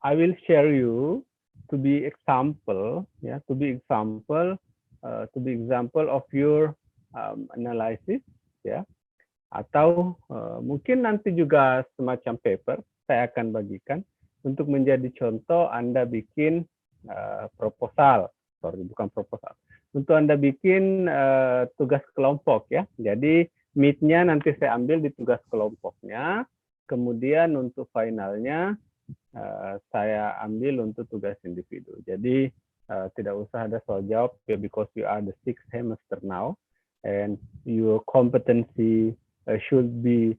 I will share you to be example, ya, to be example of your analysis, ya, atau mungkin nanti juga semacam paper saya akan bagikan untuk menjadi contoh Anda bikin proposal, sorry bukan proposal, untuk Anda bikin tugas kelompok ya. Jadi meet-nya nanti saya ambil di tugas kelompoknya, kemudian untuk finalnya saya ambil untuk tugas individu. Jadi tidak usah ada soal jawab because you are the sixth semester now and your competency should be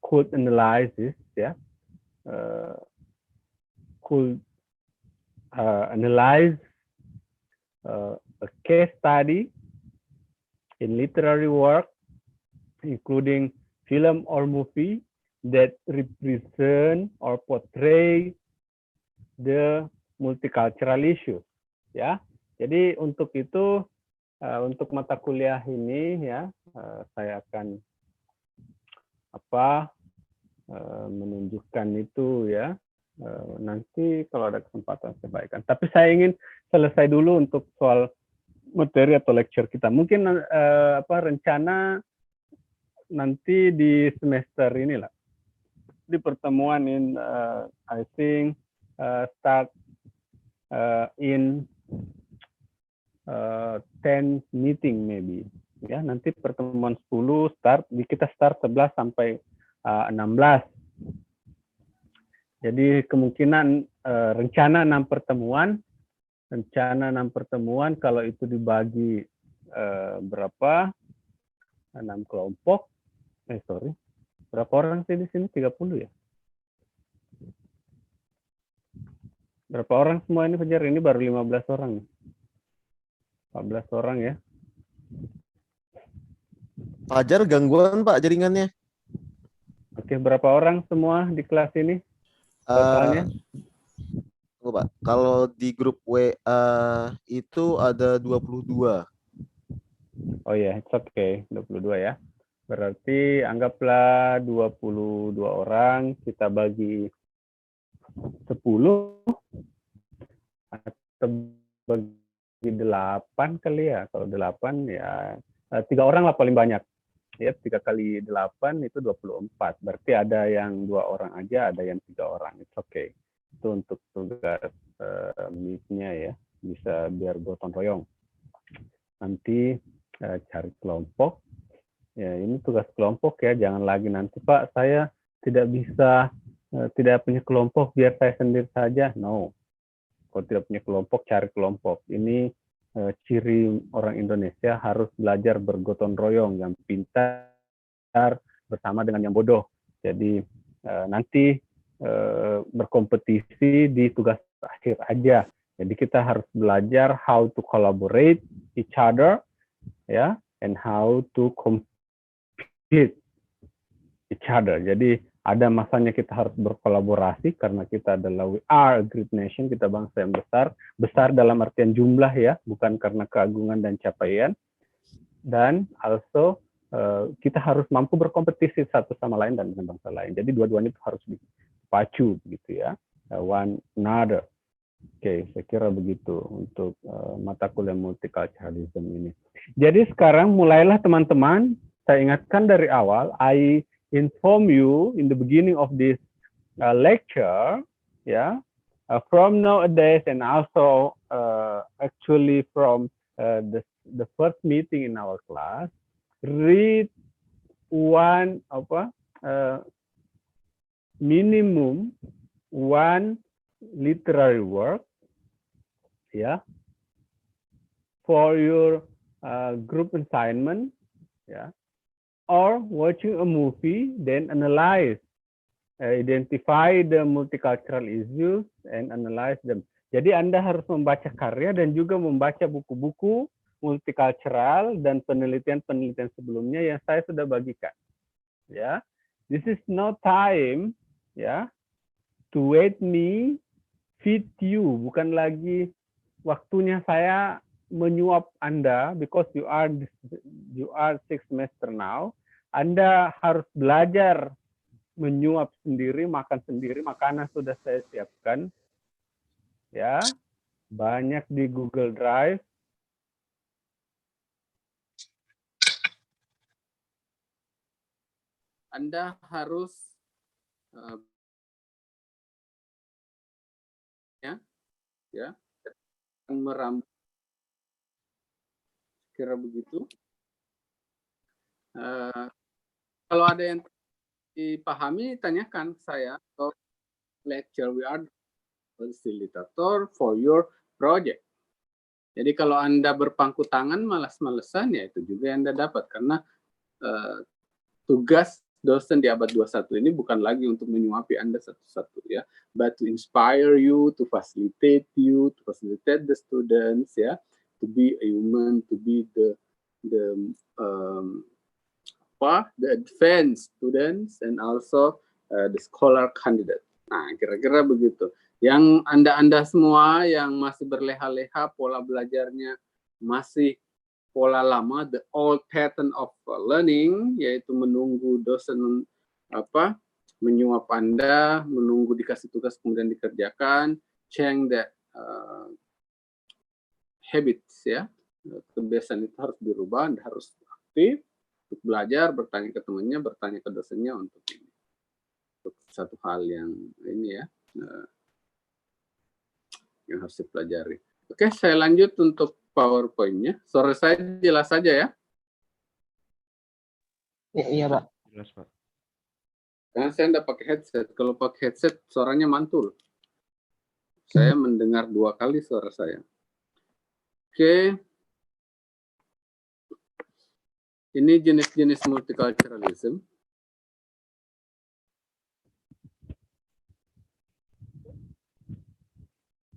could analysis, ya, could analyze a case study in literary work, including film or movie that represent or portray the multicultural issue, ya. Jadi untuk itu, untuk mata kuliah ini ya, saya akan menunjukkan itu ya. Nanti kalau ada kesempatan saya baikkan. Tapi saya ingin selesai dulu untuk soal materi atau lecture kita. Mungkin rencana nanti di semester inilah, di pertemuan in I think start in 10 meeting maybe, ya. Nanti pertemuan 10 kita start 11 sampai 16. Jadi kemungkinan rencana 6 pertemuan kalau itu dibagi berapa? 6 kelompok. Berapa orang sih di sini? 30 ya? Berapa orang semua ini, Fajar? Ini baru 15 orang. 14 orang ya. Fajar gangguan Pak jaringannya. Oke, berapa orang semua di kelas ini? Totalnya? Tunggu Pak, kalau di grup WA itu ada 22. Oh ya, it's okay, 22 ya. Berarti anggaplah 22 orang, kita bagi 10 atau bagi 8 kali ya. Kalau 8 ya 3 orang lah paling banyak. Ya, 3 kali 8 itu 24. Berarti ada yang 2 orang aja, ada yang 3 orang. It's okay. Itu untuk tugas meet-nya ya. Bisa biar gotong royong. Nanti cari kelompok. Ya, ini tugas kelompok ya, jangan lagi nanti Pak saya tidak bisa, tidak punya kelompok biar saya sendiri saja. No, kalau tidak punya kelompok cari kelompok. Ini ciri orang Indonesia, harus belajar bergotong royong, yang pintar bersama dengan yang bodoh. Jadi nanti berkompetisi di tugas akhir aja. Jadi kita harus belajar how to collaborate each other ya, and how to compete each other. Jadi ada masanya kita harus berkolaborasi karena kita adalah we are a great nation, kita bangsa yang besar dalam artian jumlah ya, bukan karena keagungan dan capaian. Dan also kita harus mampu berkompetisi satu sama lain dan dengan bangsa lain. Jadi dua-duanya itu harus dipacu gitu ya, one another. Oke, saya kira begitu untuk mata kuliah multiculturalism ini. Jadi sekarang mulailah teman-teman. Saya ingatkan dari awal, I inform you in the beginning of this lecture, ya, from nowadays and also actually from the first meeting in our class, read minimum one literary work, ya, for your group assignment, ya. Or watching a movie, then analyze, identify the multicultural issues and analyze them. Jadi Anda harus membaca karya dan juga membaca buku-buku multicultural dan penelitian-penelitian sebelumnya yang saya sudah bagikan. Ya, this is no time, ya, to wait me feed you. Bukan lagi waktunya saya menyuap Anda because you are sixth semester now. Anda harus belajar menyuap sendiri, makan sendiri, makanan sudah saya siapkan. Ya, banyak di Google Drive. Anda harus merambut kira begitu. Kalau ada yang dipahami, tanyakan saya. So, lecture we are facilitator for your project. Jadi kalau Anda berpangku tangan malas-malesan, ya itu juga yang Anda dapat. Karena tugas dosen di abad 21 ini bukan lagi untuk menyuapi Anda satu-satu ya, but to inspire you, to facilitate the students ya, to be a human, to be the advanced students and also the scholar candidate. Nah, kira-kira begitu. Yang Anda semua yang masih berleha-leha, pola belajarnya masih pola lama, the old pattern of learning, yaitu menunggu dosen menyuap Anda, menunggu dikasih tugas kemudian dikerjakan, change that habits ya. Kebiasaan itu harus dirubah, Anda harus aktif untuk belajar, bertanya ke temannya, bertanya ke dosennya untuk ini. Untuk satu hal yang ini ya, yang harus dipelajari. Oke, saya lanjut untuk PowerPoint-nya. Suara saya jelas saja ya? Iya, Pak. Jelas, Pak. Karena saya tidak pakai headset. Kalau pakai headset, suaranya mantul. Saya mendengar 2 kali suara saya. Oke. Ini jenis-jenis multiculturalism.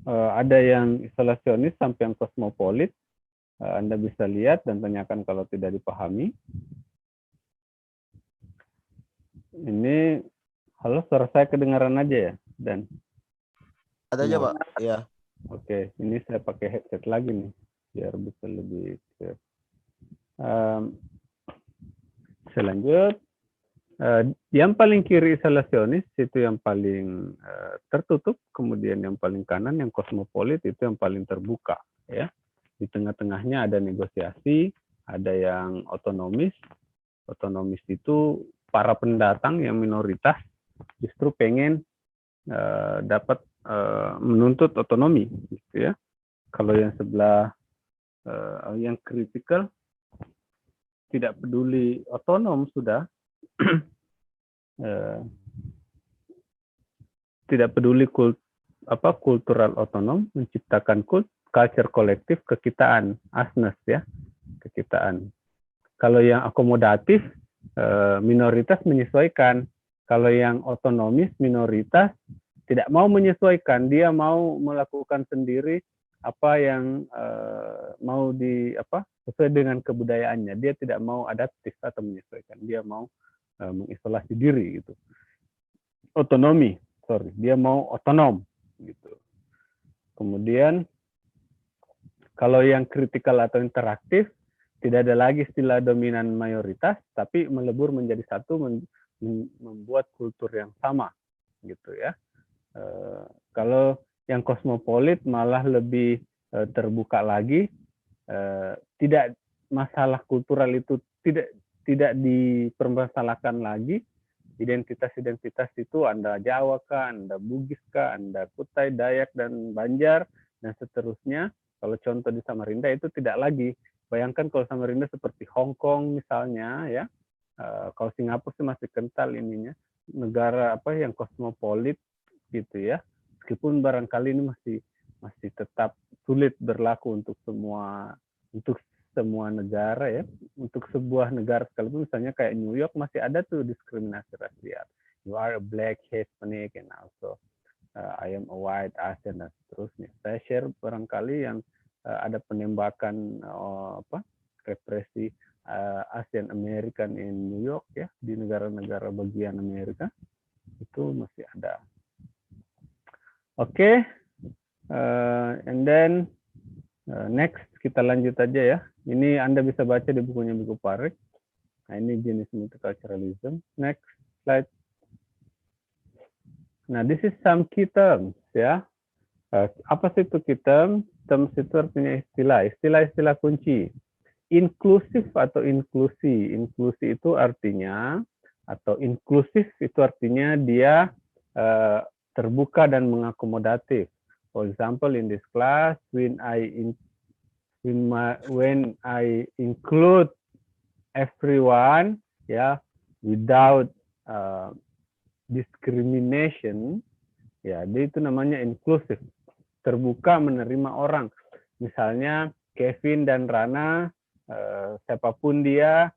Ada yang isolasionis sampai yang kosmopolit. Anda bisa lihat dan tanyakan kalau tidak dipahami. Ini, halo, suara saya kedengaran aja ya? Dan Ada aja, Pak. Iya. Oke, ini saya pakai headset lagi nih, biar bisa lebih clear. Saya lanjut. Yang paling kiri isolasionis itu yang paling tertutup, kemudian yang paling kanan yang kosmopolit itu yang paling terbuka ya. Di tengah-tengahnya ada negosiasi, ada yang otonomis. Otonomis itu para pendatang yang minoritas justru pengen dapat menuntut otonomi gitu ya. Kalau yang sebelah yang kritikal tidak peduli otonom sudah tidak peduli kultural otonom, menciptakan culture kolektif kekitaan, asnes ya, kekitaan. Kalau yang akomodatif, minoritas menyesuaikan. Kalau yang otonomis, minoritas tidak mau menyesuaikan, dia mau melakukan sendiri apa yang mau sesuai dengan kebudayaannya. Dia tidak mau adaptif atau menyesuaikan, dia mau mengisolasi diri gitu. Dia mau otonom gitu. Kemudian kalau yang kritikal atau interaktif, tidak ada lagi istilah dominan mayoritas, tapi melebur menjadi satu, membuat kultur yang sama gitu ya. Kalau yang kosmopolit malah lebih terbuka lagi, tidak masalah kultural itu tidak dipermasalahkan lagi. Identitas-identitas itu Anda Jawa kah, Anda Bugis kah, Anda Kutai, Dayak, dan Banjar, dan seterusnya. Kalau contoh di Samarinda itu tidak lagi. Bayangkan kalau Samarinda seperti Hong Kong misalnya, ya. Kalau Singapura sih masih kental ininya. Negara yang kosmopolit gitu ya. Meskipun barangkali ini masih tetap sulit berlaku untuk semua negara ya. Untuk sebuah negara sekalipun misalnya kayak New York masih ada tuh diskriminasi rasial. You are a black, Hispanic, and also I am a white, Asian, dan seterusnya. Saya share barangkali yang ada penembakan represi Asian American in New York ya, di negara-negara bagian Amerika itu masih ada. Oke, and then next kita lanjut aja ya. Ini Anda bisa baca di bukunya Buku Parik. Nah, ini jenis multiculturalism. Next slide. Nah, this is some key terms ya. Apa sih itu key terms? Terms itu artinya istilah kunci. Inklusif atau inklusi. Inklusi itu artinya atau inklusif itu artinya dia terbuka dan mengakomodatif. For example, in this class, when I include everyone, ya, without discrimination, ya, dia itu namanya inklusif, terbuka menerima orang. Misalnya Kevin dan Rana, siapapun dia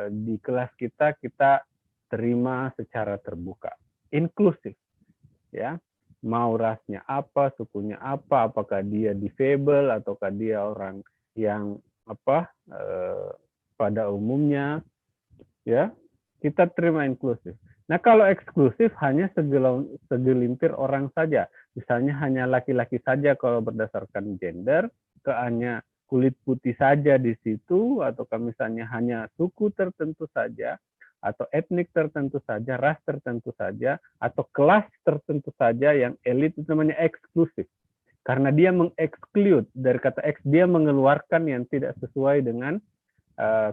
di kelas kita terima secara terbuka, inklusif, ya. Mau rasnya apa, sukunya apa, apakah dia difabel ataukah dia orang yang pada umumnya, ya, kita terima inklusif. Nah, kalau eksklusif hanya segelintir orang saja, misalnya hanya laki-laki saja kalau berdasarkan gender, hanya kulit putih saja di situ, atau misalnya hanya suku tertentu saja, atau etnik tertentu saja, ras tertentu saja, atau kelas tertentu saja yang elit, itu namanya eksklusif. Karena dia mengeksklude, dari kata X, dia mengeluarkan yang tidak sesuai dengan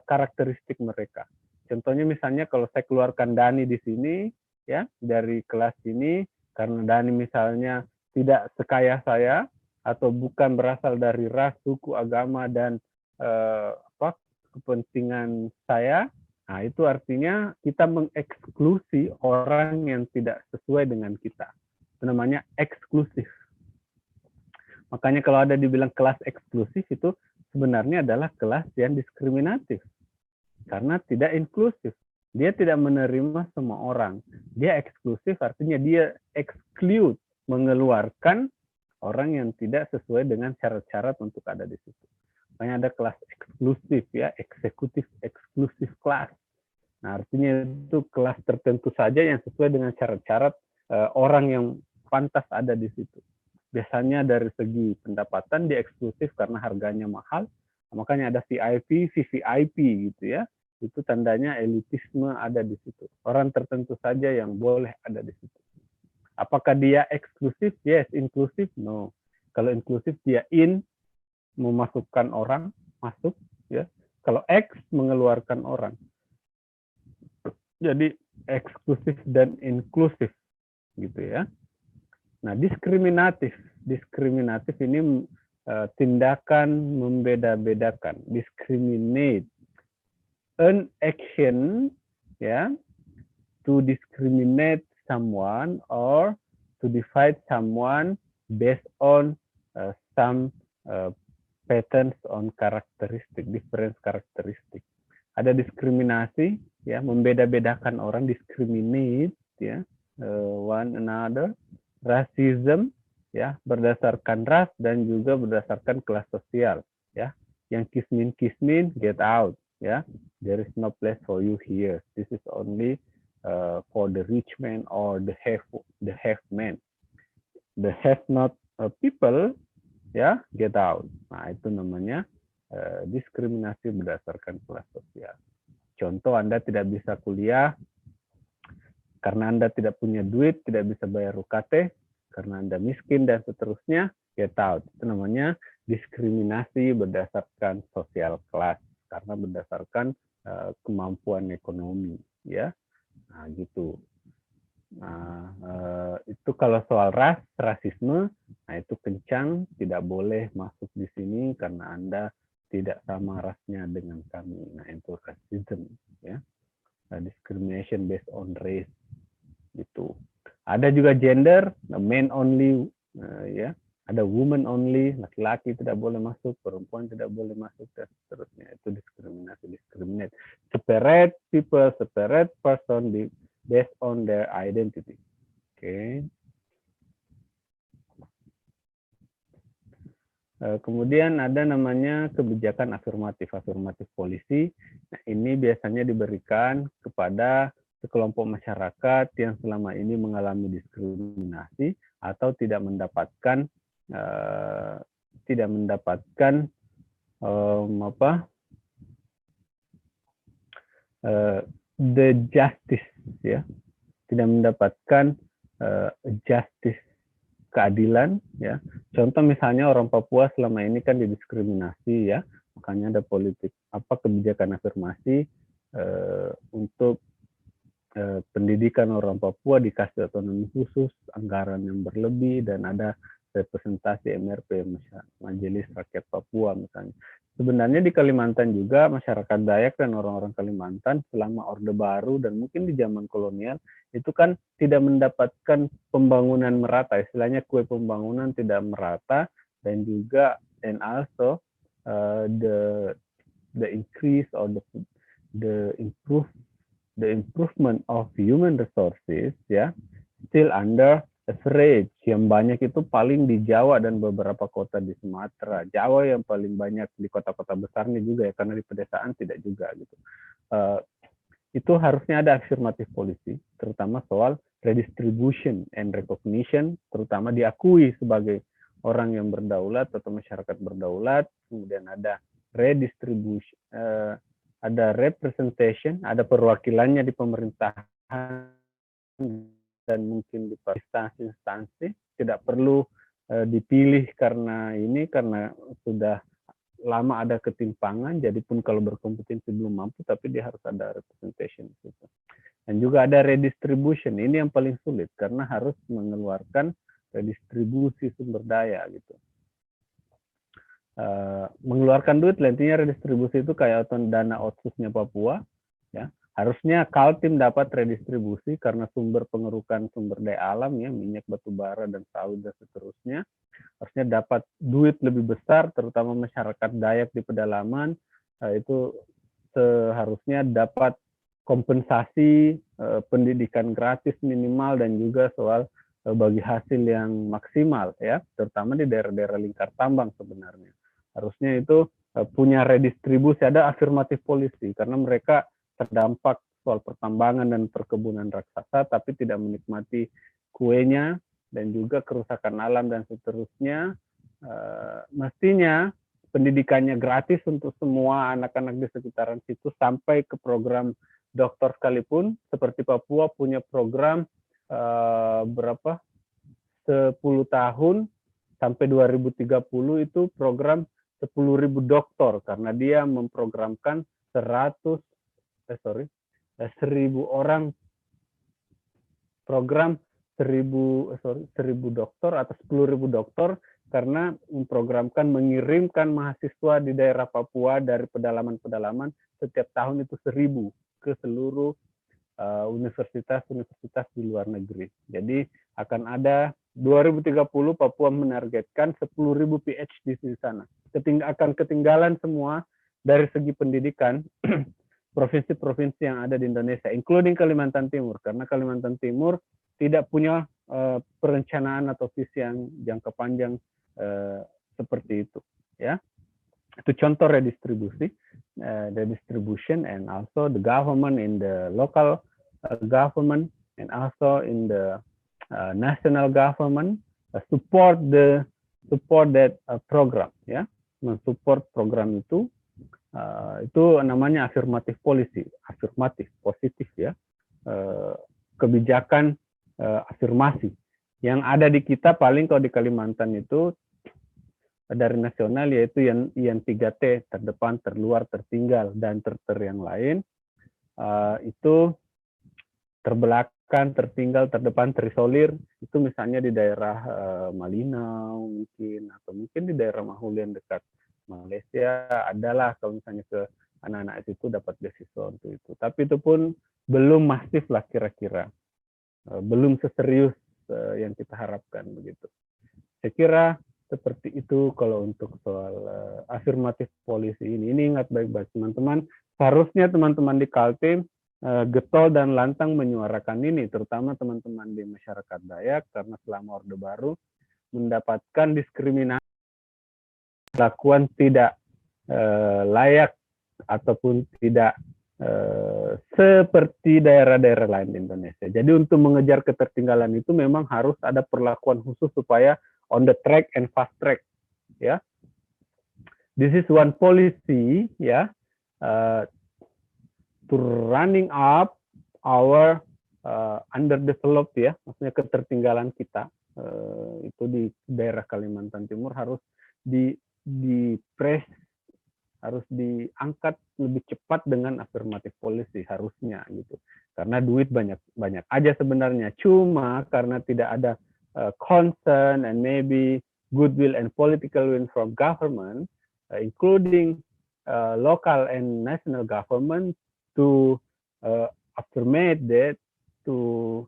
karakteristik mereka. Contohnya misalnya kalau saya keluarkan Dani di sini, ya, dari kelas ini, karena Dani misalnya tidak sekaya saya, atau bukan berasal dari ras, suku, agama, dan kepentingan saya, nah itu artinya kita mengeksklusi orang yang tidak sesuai dengan kita. Itu namanya eksklusif. Makanya kalau ada dibilang kelas eksklusif, itu sebenarnya adalah kelas yang diskriminatif. Karena tidak inklusif. Dia tidak menerima semua orang. Dia eksklusif artinya dia exclude, mengeluarkan orang yang tidak sesuai dengan syarat-syarat untuk ada di situ. Makanya ada kelas eksklusif, ya, eksekutif eksklusif kelas. Nah, artinya itu kelas tertentu saja yang sesuai dengan syarat-syarat orang yang pantas ada di situ. Biasanya dari segi pendapatan dia eksklusif karena harganya mahal. Makanya ada VIP, VVIP gitu ya. Itu tandanya elitisme ada di situ. Orang tertentu saja yang boleh ada di situ. Apakah dia eksklusif? Yes. Inklusif? No. Kalau inklusif dia memasukkan orang, masuk, ya. Kalau X mengeluarkan orang. Jadi eksklusif dan inklusif gitu ya. Nah, diskriminatif ini tindakan membeda-bedakan, discriminate, an action, ya, to discriminate someone or to divide someone based on some patterns on characteristic, different characteristic. Ada diskriminasi, ya, membeda-bedakan orang, discriminate, ya, one another. Rasism, ya, berdasarkan ras dan juga berdasarkan kelas sosial, ya. Yang kismin, get out, ya. There is no place for you here. This is only for the rich man or the have man. The have not people, ya, get out. Nah, itu namanya diskriminasi berdasarkan kelas sosial. Contoh, Anda tidak bisa kuliah karena Anda tidak punya duit, tidak bisa bayar UKT, karena Anda miskin, dan seterusnya, get out. Itu namanya diskriminasi berdasarkan sosial kelas, karena berdasarkan kemampuan ekonomi, ya. Nah, gitu. Nah, itu kalau soal ras, rasisme, nah itu kencang, tidak boleh masuk di sini karena Anda tidak sama rasnya dengan kami. Nah, itu rasism, ya. Discrimination based on race, itu. Ada juga gender, men only, ya. Ada woman only, laki-laki tidak boleh masuk, perempuan tidak boleh masuk, dan seterusnya. Itu diskriminasi, discriminate. Separate people, separate person based on their identity. Oke. Kemudian ada namanya kebijakan afirmatif polisi. Nah, ini biasanya diberikan kepada sekelompok masyarakat yang selama ini mengalami diskriminasi atau tidak mendapatkan the justice, ya, tidak mendapatkan justice, keadilan, ya. Contoh misalnya orang Papua selama ini kan didiskriminasi, ya, makanya ada politik kebijakan afirmasi untuk pendidikan orang Papua dikasih otonomi khusus, anggaran yang berlebih, dan ada representasi MRP, Majelis Rakyat Papua misalnya. Sebenarnya di Kalimantan juga masyarakat Dayak dan orang-orang Kalimantan selama Orde Baru dan mungkin di zaman kolonial itu kan tidak mendapatkan pembangunan merata, istilahnya kue pembangunan tidak merata, dan juga and also the increase or the improvement of human resources, ya, still under average. Yang banyak itu paling di Jawa dan beberapa kota di Sumatera. Jawa yang paling banyak di kota-kota besarnya juga, ya, karena di pedesaan tidak juga gitu. Itu harusnya ada affirmative policy, terutama soal redistribution and recognition, terutama diakui sebagai orang yang berdaulat atau masyarakat berdaulat. Kemudian ada redistribution, ada representation, ada perwakilannya di pemerintahan dan mungkin di instansi, tidak perlu dipilih karena sudah lama ada ketimpangan, jadi pun kalau berkompetensi belum mampu, tapi dia harus ada representation gitu. Dan juga ada redistribution, ini yang paling sulit karena harus mengeluarkan redistribusi sumber daya gitu. Mengeluarkan duit, intinya redistribusi itu kayak dana otsusnya Papua, ya. Harusnya Kaltim dapat redistribusi karena sumber pengerukan sumber daya alam, ya, minyak, batu bara, dan sawit dan seterusnya. Harusnya dapat duit lebih besar, terutama masyarakat Dayak di pedalaman, itu seharusnya dapat kompensasi pendidikan gratis minimal dan juga soal bagi hasil yang maksimal, ya, terutama di daerah-daerah lingkar tambang sebenarnya. Harusnya itu punya redistribusi, ada affirmative policy, karena mereka terdampak soal pertambangan dan perkebunan raksasa, tapi tidak menikmati kuenya dan juga kerusakan alam dan seterusnya. Mestinya pendidikannya gratis untuk semua anak-anak di sekitaran situ sampai ke program dokter sekalipun. Seperti Papua punya program 10 tahun sampai 2030 itu program 10.000 dokter, karena dia memprogramkan 1.000 orang, program 1.000 dokter atau 10.000 dokter, karena memprogramkan mengirimkan mahasiswa di daerah Papua dari pedalaman-pedalaman setiap tahun itu 1.000 ke seluruh universitas-universitas di luar negeri. Jadi akan ada 2030 Papua menargetkan 10.000 PhD di sana. Akan ketinggalan semua dari segi pendidikan provinsi-provinsi yang ada di Indonesia, including Kalimantan Timur, karena Kalimantan Timur tidak punya perencanaan atau visi yang jangka panjang seperti itu, ya. Itu contoh redistribution, and also the government in the local government and also in the national government support that program, ya, mensupport program itu namanya affirmative policy, afirmatif, positif, ya, kebijakan afirmasi. Yang ada di kita paling kalau di Kalimantan itu dari nasional, yaitu yang 3T, terdepan, terluar, tertinggal, dan yang lain. Itu terbelakang, tertinggal, terdepan, terisolir. Itu misalnya di daerah Malinau mungkin, atau mungkin di daerah Mahulian dekat Malaysia, adalah kalau misalnya ke anak-anak itu dapat beasiswa untuk itu. Tapi itu pun belum masif lah kira-kira. Belum seserius yang kita harapkan begitu. Saya kira seperti itu kalau untuk soal afirmatif policy ini. Ini ingat baik-baik teman-teman, seharusnya teman-teman di Kaltim getol dan lantang menyuarakan ini, terutama teman-teman di masyarakat Dayak, karena selama Orde Baru mendapatkan diskriminasi, perlakuan tidak layak ataupun tidak seperti daerah-daerah lain di Indonesia. Jadi untuk mengejar ketertinggalan itu memang harus ada perlakuan khusus supaya on the track and fast track, ya. This is one policy, ya, to running up our underdeveloped ya, maksudnya ketertinggalan kita itu di daerah Kalimantan Timur harus di-press, harus diangkat lebih cepat dengan affirmative policy harusnya gitu. Karena duit banyak aja sebenarnya, cuma karena tidak ada concern and maybe goodwill and political will from government, including local and national government to affirmate that, to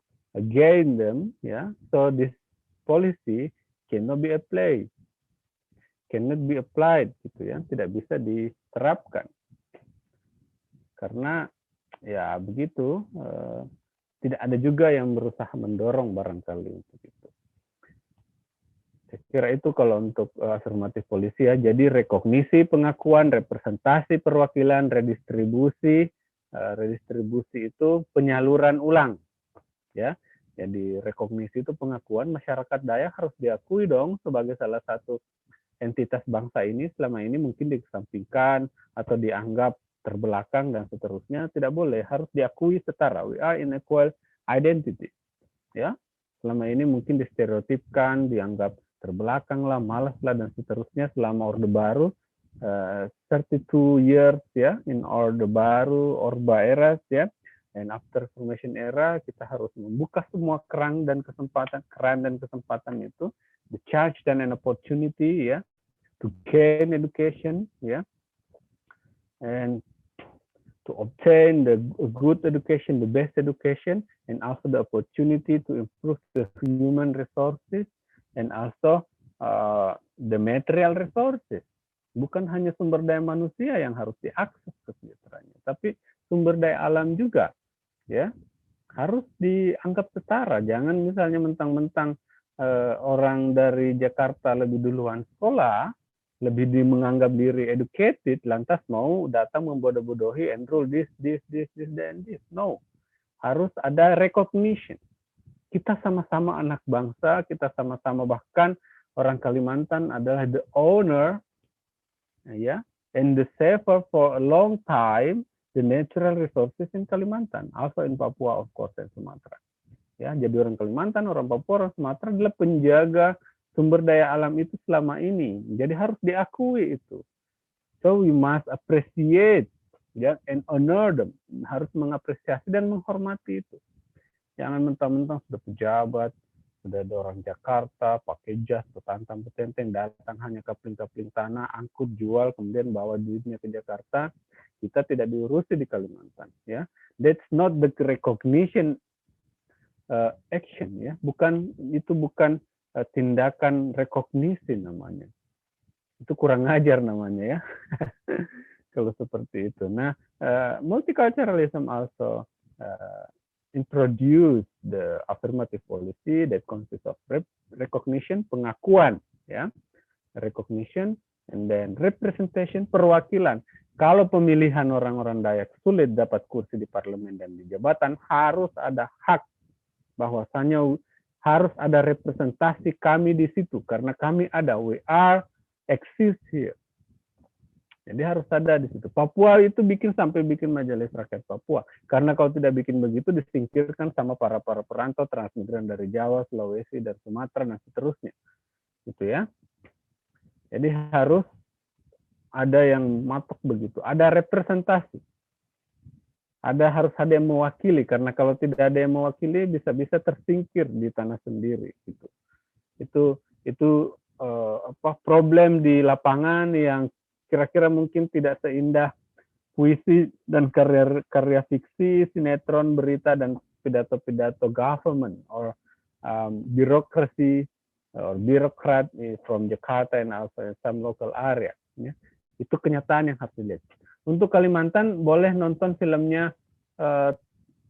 gain them, yeah. So this policy cannot be applied gitu ya, tidak bisa diterapkan karena ya begitu, tidak ada juga yang berusaha mendorong barangkali untuk itu. Saya kira itu kalau untuk afirmatif polisi ya, jadi rekognisi, pengakuan, representasi, perwakilan, redistribusi itu penyaluran ulang ya. Jadi rekognisi itu pengakuan, masyarakat Dayak harus diakui dong sebagai salah satu entitas bangsa ini. Selama ini mungkin dikesampingkan atau dianggap terbelakang dan seterusnya. Tidak boleh, harus diakui setara. We are in equal identity. Ya, selama ini mungkin distereotipkan, dianggap terbelakang lah, malas lah dan seterusnya selama Orde Baru. 32 years ya, in Orde Baru, Orba era ya. And after formation era, kita harus membuka semua keran dan kesempatan itu, the chance dan an opportunity ya, to gain education ya, and to obtain the good education, the best education, and also the opportunity to improve the human resources and also the material resources. Bukan hanya sumber daya manusia yang harus diakses kesejahteraannya, tapi sumber daya alam juga ya, harus dianggap setara. Jangan misalnya mentang-mentang orang dari Jakarta lebih duluan sekolah, lebih menganggap diri educated, lantas mau datang membodoh-bodohi, enroll this, and this. No, harus ada recognition. Kita sama-sama anak bangsa, kita sama-sama, bahkan orang Kalimantan adalah the owner, ya, and the saver for a long time the natural resources in Kalimantan, also in Papua of course dan Sumatera. Ya, jadi orang Kalimantan, orang Papua, orang Sumatera adalah penjaga sumber daya alam itu selama ini. Jadi harus diakui itu. So we must appreciate ya, and honor them. Harus mengapresiasi dan menghormati itu. Jangan mentang-mentang sudah pejabat, sudah ada orang Jakarta, pakai jas, petantang-petenteng, datang hanya kapling-kapling tanah, angkut, jual, kemudian bawa duitnya ke Jakarta. Kita tidak diurusi di Kalimantan. Ya, that's not the recognition action. Ya, itu bukan tindakan rekognisi namanya. Itu kurang ajar namanya ya. Kalau seperti itu. Nah, multiculturalism also introduce the affirmative policy that consists of recognition, pengakuan, ya, recognition, and then representation, perwakilan. Kalau pemilihan orang-orang Dayak sulit dapat kursi di parlemen dan di jabatan, harus ada hak, bahwasanya harus ada representasi kami di situ karena kami ada, we are exist here. Jadi harus ada di situ. Papua itu sampai bikin Majelis Rakyat Papua. Karena kalau tidak bikin begitu disingkirkan sama para perantau transmigran dari Jawa, Sulawesi, dan Sumatera dan seterusnya. Gitu ya. Jadi harus ada yang matok begitu. Ada representasi. Harus ada yang mewakili, karena kalau tidak ada yang mewakili bisa-bisa tersingkir di tanah sendiri. Gitu. Itu problem di lapangan yang kira-kira mungkin tidak seindah puisi dan karya fiksi, sinetron, berita, dan pidato-pidato government or bureaucracy or bureaucrat from Jakarta and also some local area. Ya. Itu kenyataan yang harus dilihat. Untuk Kalimantan boleh nonton filmnya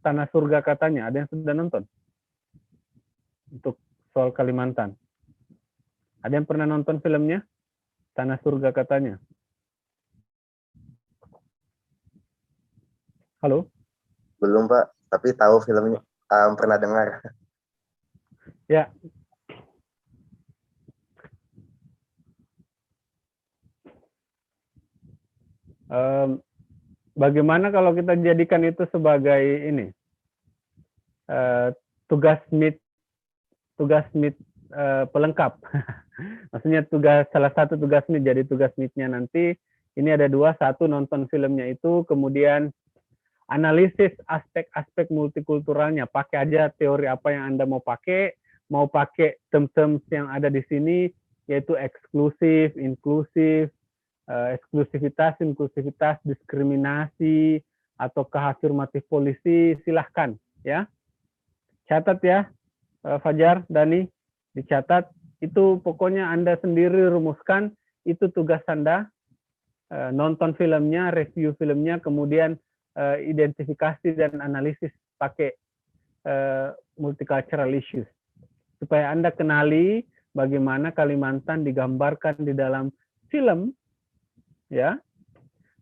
Tanah Surga Katanya. Ada yang sudah nonton? Untuk soal Kalimantan. Ada yang pernah nonton filmnya Tanah Surga Katanya? Halo? Belum Pak, tapi tahu filmnya, pernah dengar. Ya. Bagaimana kalau kita jadikan itu sebagai ini, tugas meet pelengkap. Maksudnya salah satu tugas meet. Jadi tugas meetnya nanti ini ada dua, satu nonton filmnya itu, kemudian analisis aspek-aspek multikulturalnya. Pakai aja teori apa yang Anda mau pakai term-term yang ada di sini, yaitu eksklusif, inklusif, eksklusivitas, inklusivitas, diskriminasi, ataukah afirmatif polisi, silahkan ya. Catat ya, Fajar, Dani, dicatat. Itu pokoknya Anda sendiri rumuskan, itu tugas Anda. Nonton filmnya, review filmnya, kemudian identifikasi dan analisis pakai multicultural issues. Supaya Anda kenali bagaimana Kalimantan digambarkan di dalam film, ya.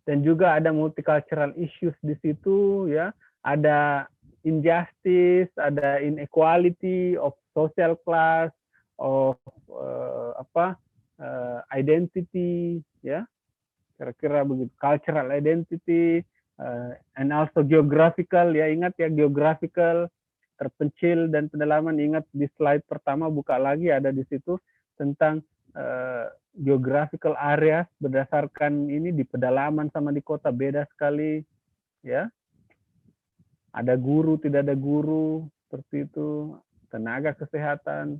Dan juga ada multicultural issues di situ, ya. Ada injustice, ada inequality of social class, of identity, ya. Kira-kira begitu, cultural identity, and also geographical, ya, ingat ya, geographical, terpencil dan pedalaman. Ingat di slide pertama, buka lagi, ada di situ tentang geographical areas berdasarkan ini, di pedalaman sama di kota beda sekali, ya. Ada guru, tidak ada guru, seperti itu. Tenaga kesehatan,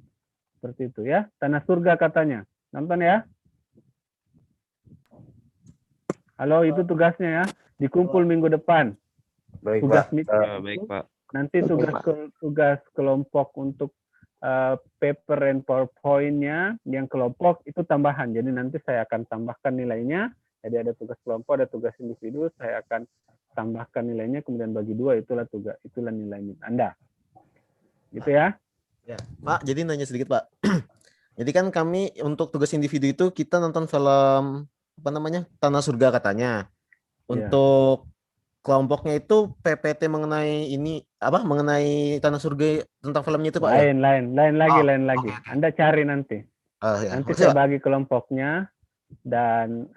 seperti itu ya. Tanah surga katanya. Nonton ya. Halo, itu tugasnya ya. Dikumpul minggu depan. Baik, Tugas Pak. meeting. Baik, Pak. Nanti tugas kelompok untuk paper and PowerPoint-nya yang kelompok itu tambahan. Jadi nanti saya akan tambahkan nilainya. Jadi ada tugas kelompok, ada tugas individu. Saya akan tambahkan nilainya, kemudian bagi dua, itulah nilai Anda. Gitu ya. Ya, Pak, jadi nanya sedikit, Pak. Jadi kan kami untuk tugas individu itu kita nonton film Tanah Surga katanya. Untuk kelompoknya itu PPT mengenai mengenai Tanah Surga tentang filmnya itu, Pak, ya? Lain lagi. Okay. Anda cari nanti. Ya. Nanti saya bagi kelompoknya, dan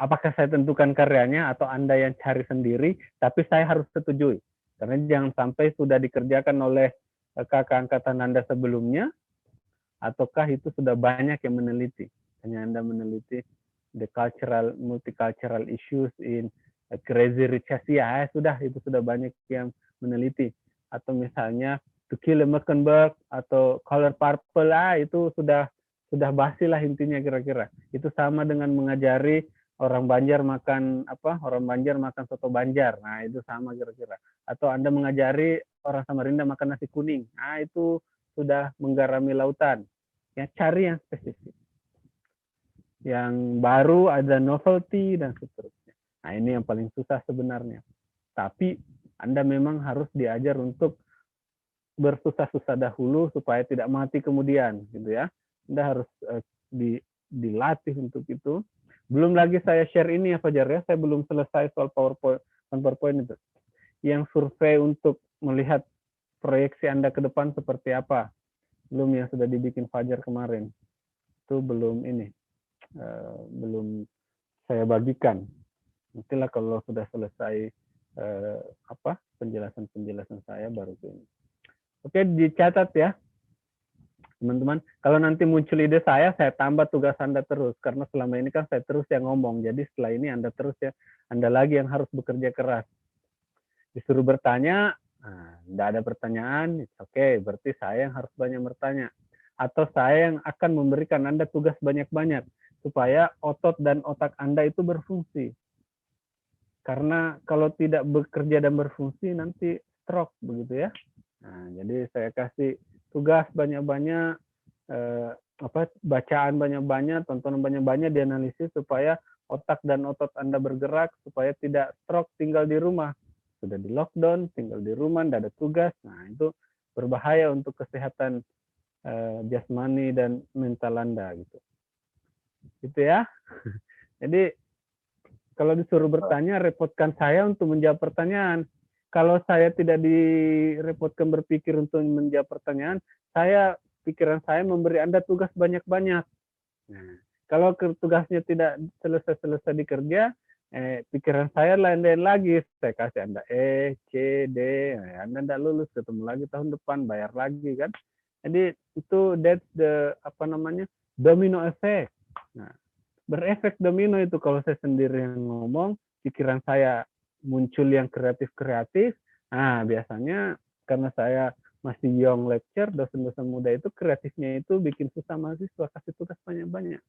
apakah saya tentukan karyanya atau Anda yang cari sendiri, tapi saya harus setujui. Karena jangan sampai sudah dikerjakan oleh kakak angkatan Anda sebelumnya, ataukah itu sudah banyak yang meneliti. Hanya Anda meneliti the multicultural issues in Crazy Rich Asia, sudah, itu sudah banyak yang meneliti. Atau misalnya To Kill a Mockingbird atau Color Purple, itu sudah basi lah intinya kira-kira. Itu sama dengan mengajari orang Banjar makan soto Banjar. Nah, itu sama kira-kira. Atau Anda mengajari orang Samarinda makan nasi kuning. Nah, itu sudah menggarami lautan. Ya, cari yang spesifik. Yang baru ada novelty dan seterusnya. Nah, ini yang paling susah sebenarnya. Tapi Anda memang harus diajar untuk bersusah-susah dahulu supaya tidak mati kemudian, gitu ya. Anda harus dilatih untuk itu. Belum lagi saya share ini ya, Fajar ya. Saya belum selesai soal PowerPoint itu. Yang survei untuk melihat proyeksi Anda ke depan seperti apa. Belum yang sudah dibikin Fajar kemarin. Itu belum ini. Belum saya bagikan. Nantilah kalau sudah selesai penjelasan saya baru ini. Oke, dicatat ya, teman-teman. Kalau nanti muncul ide saya tambah tugas Anda terus, karena selama ini kan saya terus yang ngomong. Jadi setelah ini Anda terus ya, Anda lagi yang harus bekerja keras. Disuruh bertanya, tidak ada pertanyaan, oke, berarti saya yang harus banyak bertanya. Atau saya yang akan memberikan Anda tugas banyak-banyak, supaya otot dan otak Anda itu berfungsi. Karena kalau tidak bekerja dan berfungsi, nanti stroke, begitu ya. Nah, jadi saya kasih tugas banyak-banyak, bacaan banyak-banyak, tontonan banyak-banyak, dianalisis supaya otak dan otot Anda bergerak, supaya tidak stroke tinggal di rumah. Sudah di lockdown, tinggal di rumah, tidak ada tugas. Nah, itu berbahaya untuk kesehatan jasmani dan mental Anda, gitu. Gitu ya. Jadi kalau disuruh bertanya, repotkan saya untuk menjawab pertanyaan. Kalau saya tidak direpotkan berpikir untuk menjawab pertanyaan, pikiran saya memberi Anda tugas banyak-banyak. Nah, kalau tugasnya tidak selesai dikerja, pikiran saya lain-lain lagi. Saya kasih Anda E, C, D, Anda tidak lulus, ketemu lagi tahun depan, bayar lagi kan. Jadi itu that's the domino effect. Nah, berefek domino itu kalau saya sendiri yang ngomong, pikiran saya muncul yang kreatif-kreatif. Nah, biasanya karena saya masih young lecture, dosen-dosen muda itu kreatifnya itu bikin susah mahasiswa, kasih tugas banyak-banyak.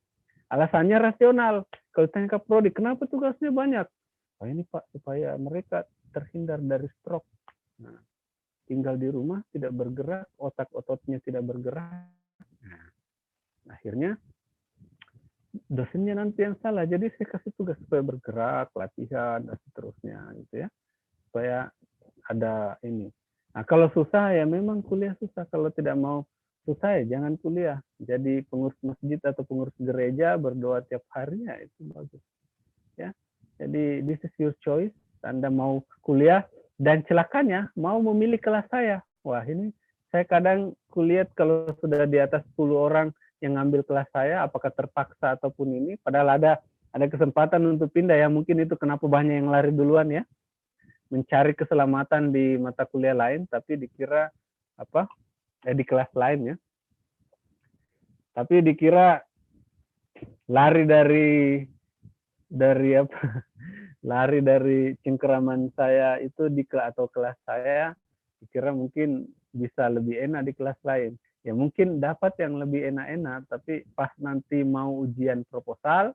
Alasannya rasional. Kalau tanya ke prodi, kenapa tugasnya banyak? Oh ini Pak, supaya mereka terhindar dari stroke. Nah, tinggal di rumah, tidak bergerak, otak-ototnya tidak bergerak. Nah, akhirnya dosennya nanti yang salah. Jadi saya kasih tugas supaya bergerak, latihan, dan seterusnya. Gitu ya. Supaya ada ini. Nah, kalau susah ya memang kuliah susah. Kalau tidak mau susah ya jangan kuliah. Jadi pengurus masjid atau pengurus gereja berdoa tiap hari ya itu bagus. Ya. Jadi this is your choice. Anda mau kuliah dan celakanya mau memilih kelas saya. Wah, ini saya kadang kuliah kalau sudah di atas 10 orang yang ngambil kelas saya, apakah terpaksa ataupun ini, padahal ada kesempatan untuk pindah ya. Mungkin itu kenapa banyak yang lari duluan ya. Mencari keselamatan di mata kuliah lain, tapi dikira di kelas lain ya. Tapi dikira lari dari lari dari cengkeraman saya itu di kelas saya, dikira mungkin bisa lebih enak di kelas lain. Ya mungkin dapat yang lebih enak-enak, tapi pas nanti mau ujian proposal,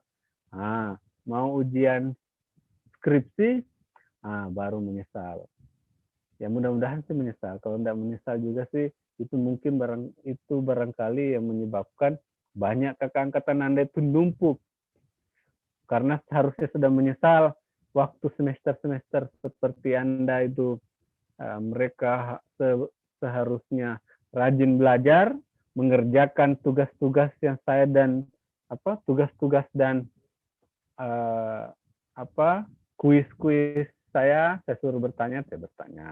mau ujian skripsi, baru menyesal. Ya mudah-mudahan sih menyesal. Kalau tidak menyesal juga sih, itu mungkin barangkali yang menyebabkan banyak kakak angkatan Anda itu numpuk. Karena seharusnya sudah menyesal waktu semester-semester seperti Anda itu, mereka seharusnya rajin belajar, mengerjakan tugas-tugas yang saya dan tugas-tugas dan kuis-kuis saya suruh bertanya, saya bertanya.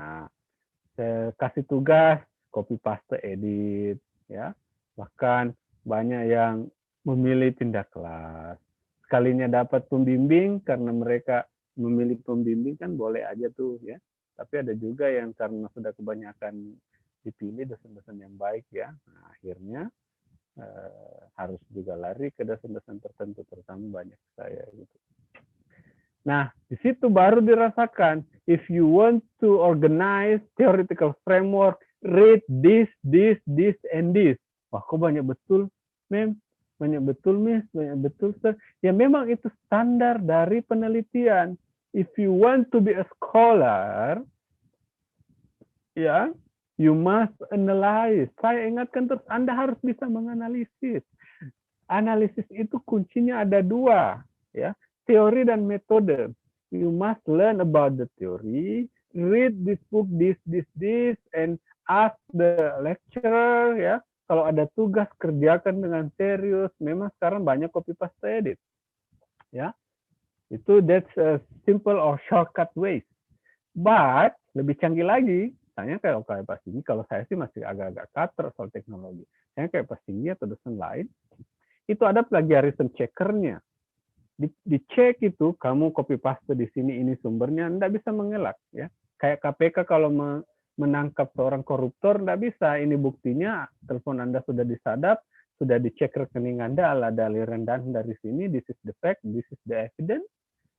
Saya kasih tugas, copy paste edit, ya. Bahkan banyak yang memilih pindah kelas. Sekalinya dapat pembimbing karena mereka memilih pembimbing kan boleh aja tuh ya. Tapi ada juga yang karena sudah kebanyakan dipilih dosen-dosen yang baik ya. Nah, akhirnya harus juga lari ke dosen-dosen tertentu, terutama banyak saya gitu. Nah, di situ baru dirasakan, if you want to organize theoretical framework, read this, and this. Wah, kok banyak betul, Mem? Banyak betul, Miss? Banyak betul, Sir? Ya, memang itu standar dari penelitian. If you want to be a scholar, ya, you must analyze. Saya ingatkan terus, Anda harus bisa menganalisis. Analisis itu kuncinya ada dua, ya. Teori dan metode. You must learn about the theory, read this book, this, and ask the lecturer, ya. Kalau ada tugas, kerjakan dengan serius. Memang sekarang banyak copy paste edit. Ya. Itu that's a simple or shortcut ways. But, lebih canggih lagi, tanya kayak pas ini, kalau saya sih masih agak-agak kater soal teknologi. Saya kayak pas ini atau dosen lain, itu ada plagiarism checkernya. Dicek itu, kamu copy paste di sini, ini sumbernya, Anda bisa mengelak. Ya. Kayak KPK kalau menangkap seorang koruptor, Anda bisa, ini buktinya, telepon Anda sudah disadap, sudah dicek rekening Anda, ada aliran dana dari sini, this is the fact, this is the evidence,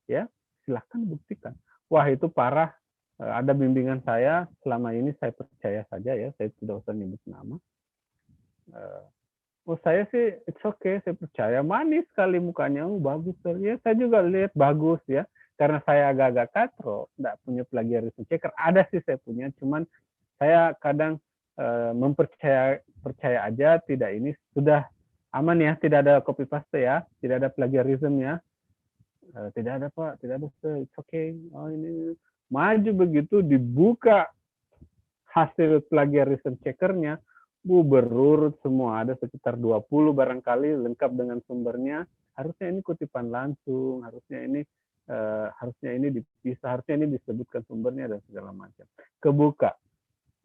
ya, silahkan buktikan. Wah, itu parah. Ada bimbingan saya, selama ini saya percaya saja ya, saya tidak usah nyebut nama. Saya sih it's okay, saya percaya, manis sekali mukanya, bagus ya, saya juga lihat bagus ya, karena saya agak-agak katro, tidak punya plagiarism checker, ada sih saya punya, cuman saya kadang percaya aja, tidak ini sudah aman ya, tidak ada copy paste ya, tidak ada plagiarism ya, tidak ada Pak, tidak ada, it's okay, oh ini maju begitu dibuka hasil plagiarism checkernya, berurut semua, ada sekitar 20 barangkali lengkap dengan sumbernya. Harusnya ini kutipan langsung, harusnya ini dipisah, harusnya ini disebutkan sumbernya dan segala macam. Kebuka,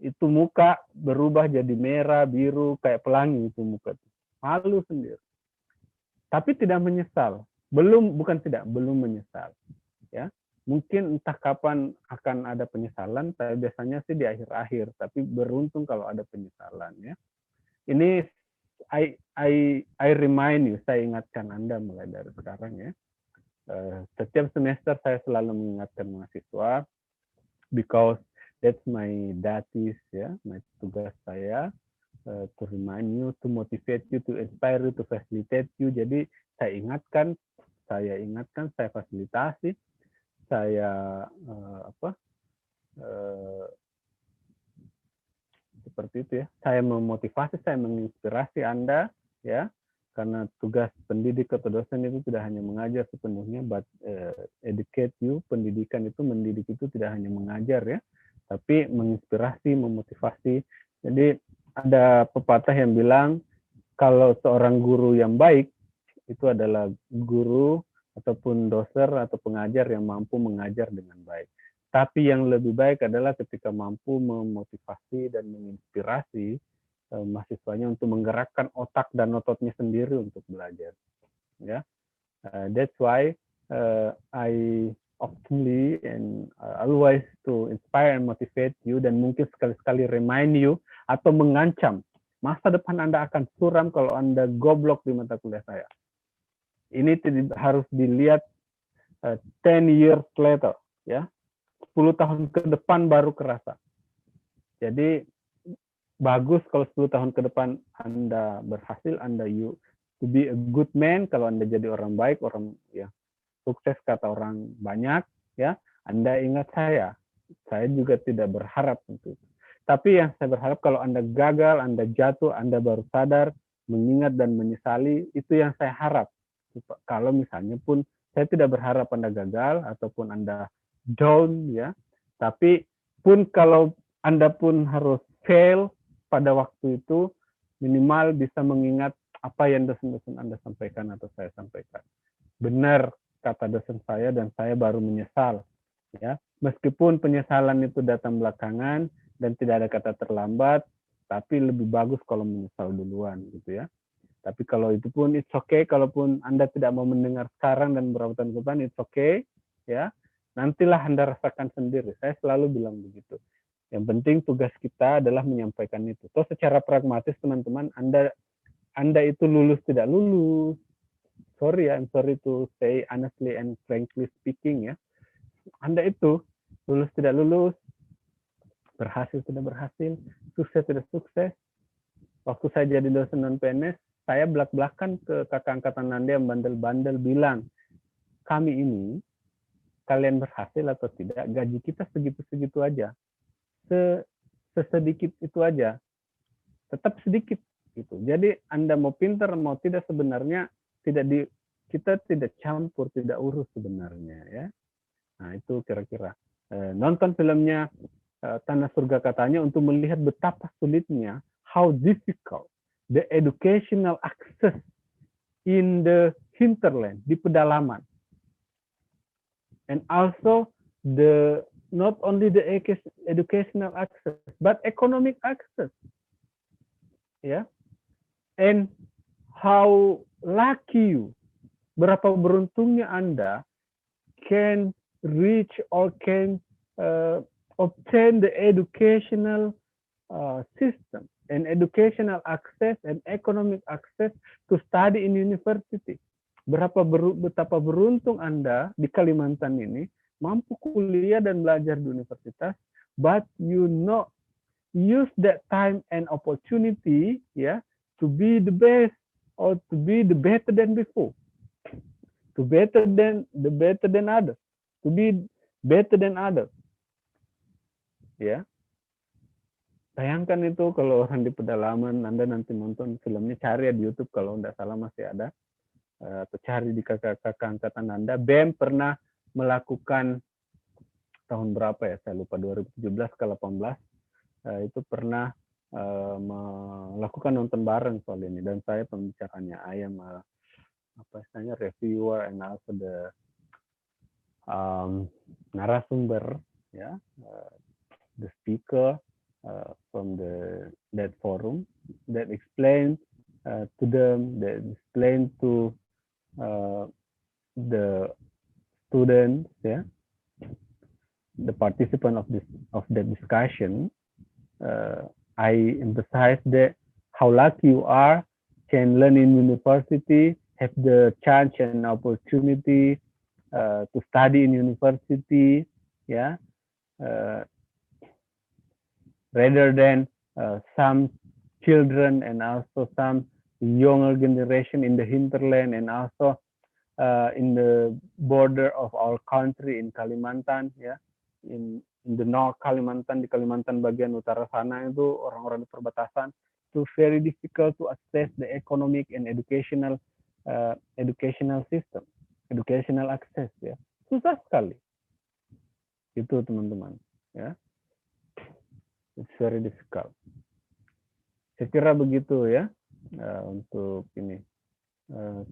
itu muka berubah jadi merah, biru, kayak pelangi itu muka. Malu sendiri. Tapi tidak menyesal, belum menyesal. ya. Mungkin entah kapan akan ada penyesalan, saya biasanya sih di akhir-akhir, tapi beruntung kalau ada penyesalan, ya. Ini I remind you, saya ingatkan Anda mulai dari sekarang, ya. Setiap semester saya selalu mengingatkan mahasiswa, because that's my duties, ya, my tugas saya, to remind you, to motivate you, to inspire you, to facilitate you. Jadi saya ingatkan, saya fasilitasi, saya seperti itu, ya. Saya memotivasi, saya menginspirasi Anda, ya. Karena tugas pendidik atau dosen itu tidak hanya mengajar sepenuhnya, but educate you. Pendidikan itu, mendidik itu tidak hanya mengajar, ya, tapi menginspirasi, memotivasi. Jadi ada pepatah yang bilang kalau seorang guru yang baik itu adalah guru ataupun dosen atau pengajar yang mampu mengajar dengan baik. Tapi yang lebih baik adalah ketika mampu memotivasi dan menginspirasi mahasiswanya untuk menggerakkan otak dan ototnya sendiri untuk belajar. Ya, that's why I oftenly and always to inspire and motivate you, dan mungkin sekali-sekali remind you atau mengancam masa depan Anda akan suram kalau Anda goblok di mata kuliah saya. Ini harus dilihat 10 years later, ya. 10 tahun ke depan baru kerasa. Jadi bagus kalau 10 tahun ke depan Anda berhasil, Anda to be a good man, kalau Anda jadi orang baik, orang ya sukses kata orang banyak, ya. Anda ingat saya juga tidak berharap untuk itu. Tapi yang saya berharap kalau Anda gagal, Anda jatuh, Anda baru sadar, mengingat dan menyesali, itu yang saya harap. Kalau misalnya pun saya tidak berharap Anda gagal ataupun Anda down, ya. Tapi pun kalau Anda pun harus fail pada waktu itu, minimal bisa mengingat apa yang dosen-dosen Anda sampaikan atau saya sampaikan. Benar kata dosen saya dan saya baru menyesal, ya. Meskipun penyesalan itu datang belakangan dan tidak ada kata terlambat, tapi lebih bagus kalau menyesal duluan, gitu, ya. Tapi kalau itu pun it's okay, kalaupun Anda tidak mau mendengar sekarang dan beberapa tahun ke depan, it's okay, ya. Nantilah Anda rasakan sendiri. Saya selalu bilang begitu. Yang penting tugas kita adalah menyampaikan itu. Toh secara pragmatis teman-teman, Anda itu lulus tidak lulus. Sorry, I'm sorry to say honestly and frankly speaking, ya. Anda itu lulus tidak lulus, berhasil tidak berhasil, sukses tidak sukses. Waktu saya jadi dosen non PNS, saya belak-belakan ke kakak angkatan Anda yang bandel-bandel bilang, kami ini, kalian berhasil atau tidak, gaji kita segitu-segitu aja. Sesedikit itu aja, tetap sedikit gitu. Jadi Anda mau pintar mau tidak, sebenarnya kita tidak campur, tidak urus sebenarnya, ya. Nah itu kira-kira nonton filmnya Tanah Surga Katanya untuk melihat betapa sulitnya, how difficult the educational access in the hinterland, di pedalaman, and also not only the educational access, but economic access, ya. And how lucky you, berapa beruntungnya Anda can reach or can obtain the educational system and educational access and economic access to study in university. Betapa beruntung Anda di Kalimantan ini mampu kuliah dan belajar di universitas, but you not use that time and opportunity, ya, to be the best or to be the better than before, to better than others, to be better than others, ya. Bayangkan itu kalau orang di pedalaman, Anda nanti nonton filmnya, cari ya di YouTube kalau tidak salah masih ada, atau cari di kakak-kakak angkatan Anda. BEM pernah melakukan tahun berapa ya, saya lupa, 2017 ke 18, itu pernah melakukan nonton bareng soal ini, dan saya pembicaranya, I am reviewer and also the narasumber, ya, the speaker from that forum that explained to them, that explained to the students, yeah, the participant of the discussion, I emphasize that how lucky you are, can learn in university, have the chance and opportunity to study in university, yeah, rather than some children and also some younger generation in the hinterland and also in the border of our country in Kalimantan, ya, in the North Kalimantan, di Kalimantan bagian utara sana itu orang-orang di perbatasan itu very difficult to access the economic and educational system, educational access, ya, susah sekali itu teman-teman, ya, it's very difficult. Saya kira begitu ya untuk ini.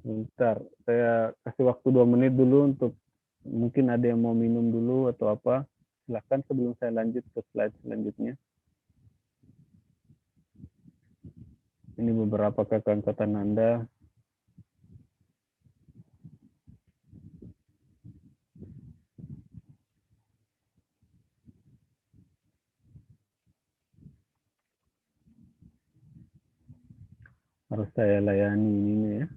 Sebentar, saya kasih waktu 2 menit dulu untuk mungkin ada yang mau minum dulu atau apa. Silahkan sebelum saya lanjut ke slide selanjutnya. Ini beberapa catatan Anda. Harus saya layani ininya ya.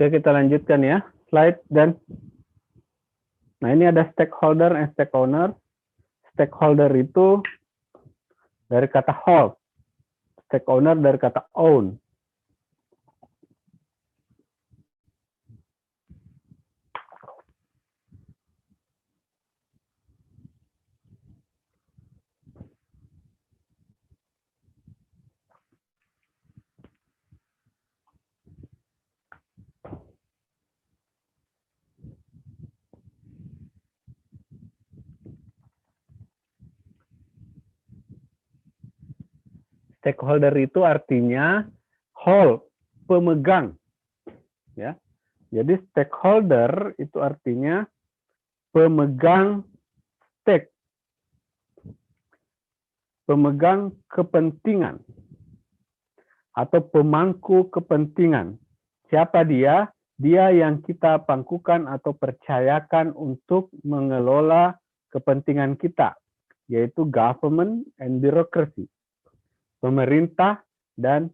Oke, kita lanjutkan ya. Slide dan nah ini ada stakeholder and stake owner. Stakeholder itu dari kata hold. Stake owner dari kata own. Stakeholder itu artinya hold, pemegang. Ya. Jadi stakeholder itu artinya pemegang stake. Pemegang kepentingan atau pemangku kepentingan. Siapa dia? Dia yang kita pangkukan atau percayakan untuk mengelola kepentingan kita, yaitu government and bureaucracy. Pemerintah dan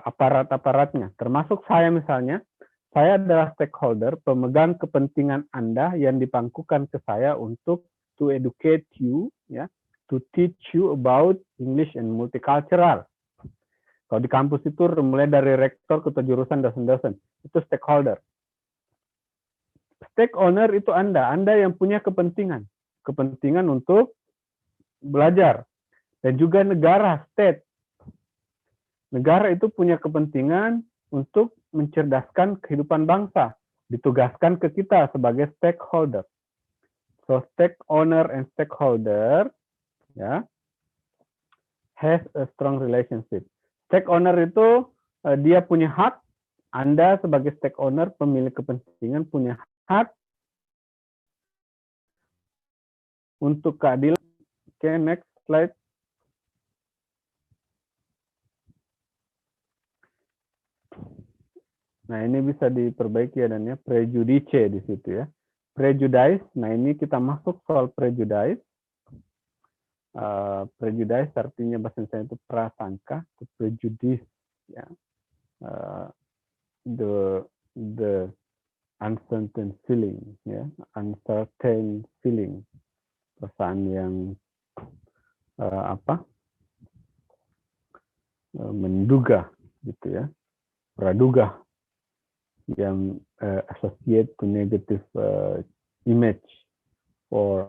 aparat-aparatnya, termasuk saya misalnya Saya adalah stakeholder, pemegang kepentingan Anda yang dipangkukan ke saya untuk to educate you, ya, to teach you about English and multicultural. Kalau di kampus itu mulai dari rektor, ketua jurusan, dosen-dosen, itu stakeholder. Stake owner itu Anda yang punya kepentingan untuk belajar. Dan juga negara, state. Negara itu punya kepentingan untuk mencerdaskan kehidupan bangsa, ditugaskan ke kita sebagai stakeholder. So stake owner and stakeholder, ya, has a strong relationship. Stake owner itu dia punya hak, Anda sebagai stake owner, pemilik kepentingan punya hak untuk keadilan. Oke, next slide. Nah, ini bisa diperbaiki ya, dan ya, prejudice di situ ya. Prejudice, nah ini kita masuk soal prejudice. Prejudice artinya bahasa Indonesia itu prasangka, prejudice ya. The uncertain feeling ya, uncertain feeling, perasaan yang menduga gitu ya, praduga, yang associate to negative image for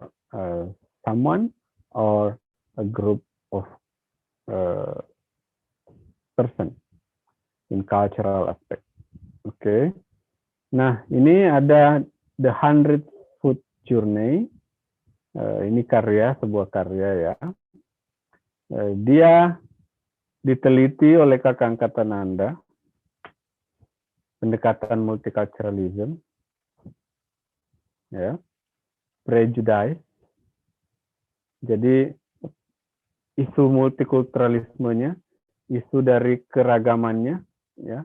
someone or a group of person in cultural aspect. Oke. Nah, ini ada The 100 Foot Journey. Ini sebuah karya ya. Dia diteliti oleh kakak angkatan Anda, pendekatan multiculturalism, ya, prejudice. Jadi isu multikulturalismenya, isu dari keragamannya, ya,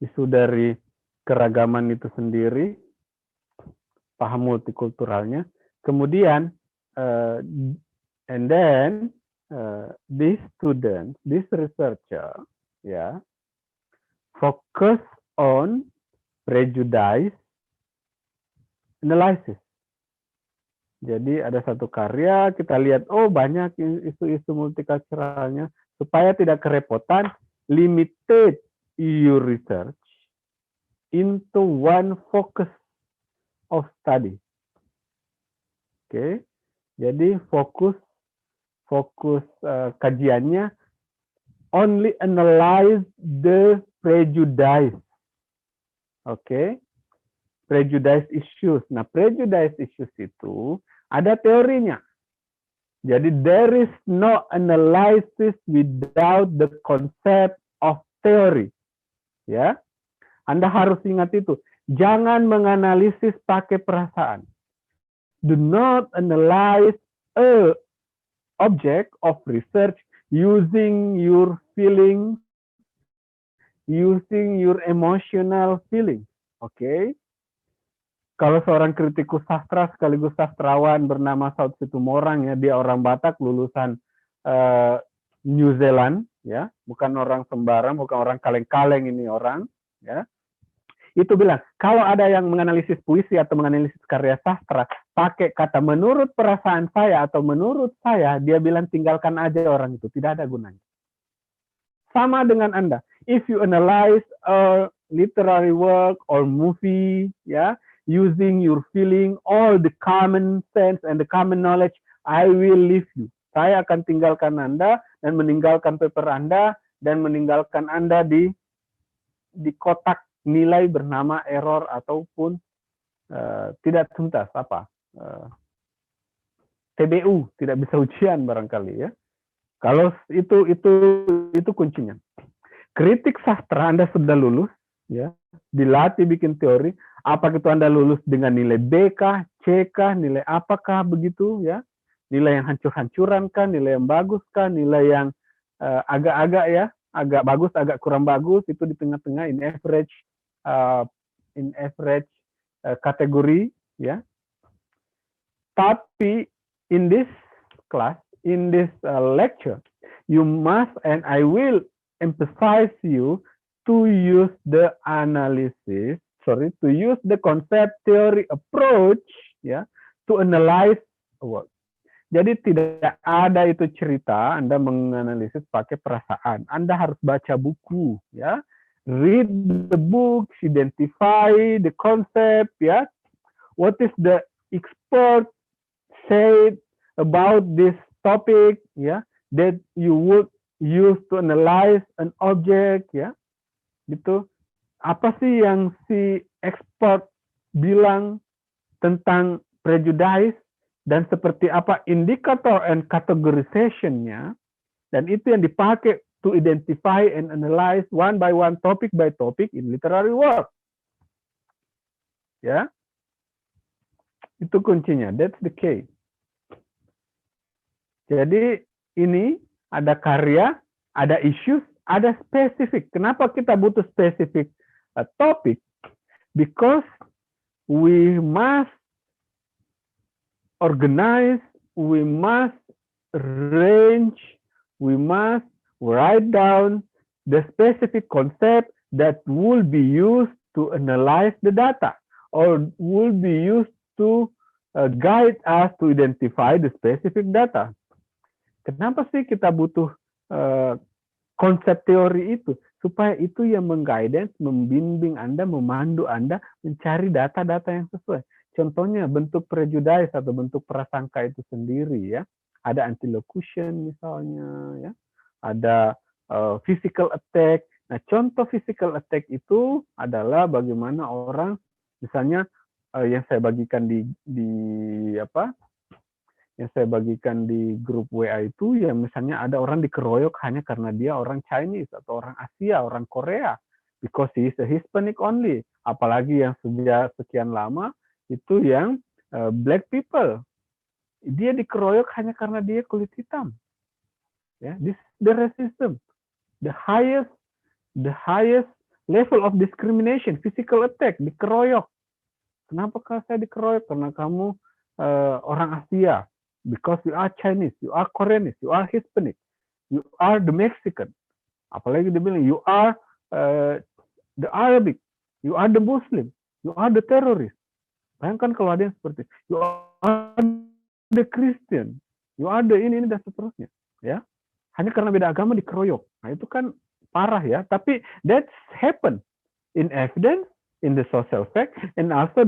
isu dari keragaman itu sendiri, paham multikulturalnya. Kemudian, and then this student, this researcher, ya, focus on prejudice analysis. Jadi ada satu karya, kita lihat, oh banyak isu-isu multikulturalnya, supaya tidak kerepotan, limited your research into one focus of study. Oke, jadi fokus kajiannya only analyze the prejudice. Oke. Prejudice issues. Nah, prejudice issues itu ada teorinya. Jadi there is no analysis without the concept of theory. Ya. Anda harus ingat itu. Jangan menganalisis pakai perasaan. Do not analyze a object of research using your feeling, using your emotional feeling. Oke. Kalau seorang kritikus sastra sekaligus sastrawan bernama Saud Situmorang ya, dia orang Batak lulusan New Zealand ya, bukan orang sembarang, bukan orang kaleng-kaleng ini orang ya. Itu bilang, kalau ada yang menganalisis puisi atau menganalisis karya sastra pakai kata menurut perasaan saya atau menurut saya, dia bilang tinggalkan aja orang itu, tidak ada gunanya. Sama dengan Anda. If you analyze a literary work or movie, ya, using your feeling, all the common sense and the common knowledge, I will leave you. Saya akan tinggalkan Anda dan meninggalkan paper Anda dan meninggalkan Anda di kotak nilai bernama error ataupun tidak tuntas TBU, tidak bisa ujian barangkali ya. Kalau itu kuncinya. Kritik sastra Anda sudah lulus ya, dilatih bikin teori, apakah itu Anda lulus dengan nilai B kah, C kah, nilai apakah begitu ya? Nilai yang hancur-hancuran kah, nilai yang bagus kah, nilai yang agak-agak ya, agak bagus, agak kurang bagus, itu di tengah-tengah in average kategori ya. Tapi in this class, in this lecture, you must and I will emphasize you to use the analysis, to use the concept theory approach, ya, to analyze work. Jadi tidak ada itu cerita Anda menganalisis pakai perasaan. Anda harus baca buku, ya. Read the books, identify the concept, ya. What is the expert said about this topic, ya, that you would use to analyze an object, ya. Gitu. Apa sih yang si expert bilang tentang prejudice dan seperti apa indikator and categorization-nya, dan itu yang dipakai to identify and analyze one by one, topic by topic in literary work. Ya. Itu kuncinya, that's the key. Jadi ini ada karya, ada issues, ada spesifik. Kenapa kita butuh spesifik topik? Because we must organize, we must range, we must write down the specific concept that will be used to analyze the data or will be used to guide us to identify the specific data. Kenapa sih kita butuh konsep teori itu? Supaya itu yang mengguidance, membimbing Anda, memandu Anda mencari data-data yang sesuai. Contohnya bentuk prejudice atau bentuk prasangka itu sendiri, ya. Ada antilocution misalnya, ya. Ada physical attack. Nah, contoh physical attack itu adalah bagaimana orang, misalnya yang saya bagikan yang saya bagikan di grup WA itu, ya misalnya ada orang dikeroyok hanya karena dia orang Chinese atau orang Asia, orang Korea, because he is a Hispanic only. Apalagi yang sejak sekian lama itu yang black people, dia dikeroyok hanya karena dia kulit hitam. Ya, this is the racism, the highest level of discrimination, physical attack, dikeroyok. Kenapa saya dikeroyok? Karena kamu orang Asia. Because you are Chinese, you are Korean, you are Hispanic, you are the Mexican. Apalagi dia bilang, you are the Arabic, you are the Muslim, you are the terrorist. Bayangkan kalau ada yang seperti itu. You are the Christian, you are the ini dan seterusnya. Ya, hanya karena beda agama dikeroyok. Nah itu kan parah ya. Tapi that's happen in evidence, in the social fact, and also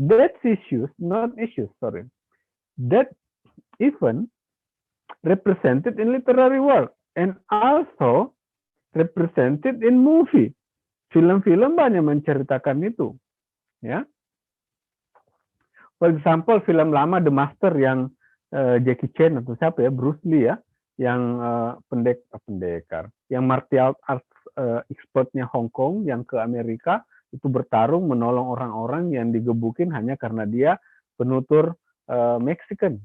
that's issues, not issues, sorry. That even represented in literary work and also represented in movie. Film-film banyak menceritakan itu, ya. For example, film lama The Master yang Jackie Chan atau siapa ya, Bruce Lee ya, yang pendekar, yang martial arts expertnya Hong Kong yang ke Amerika itu bertarung menolong orang-orang yang digebukin hanya karena dia penutur Mexican,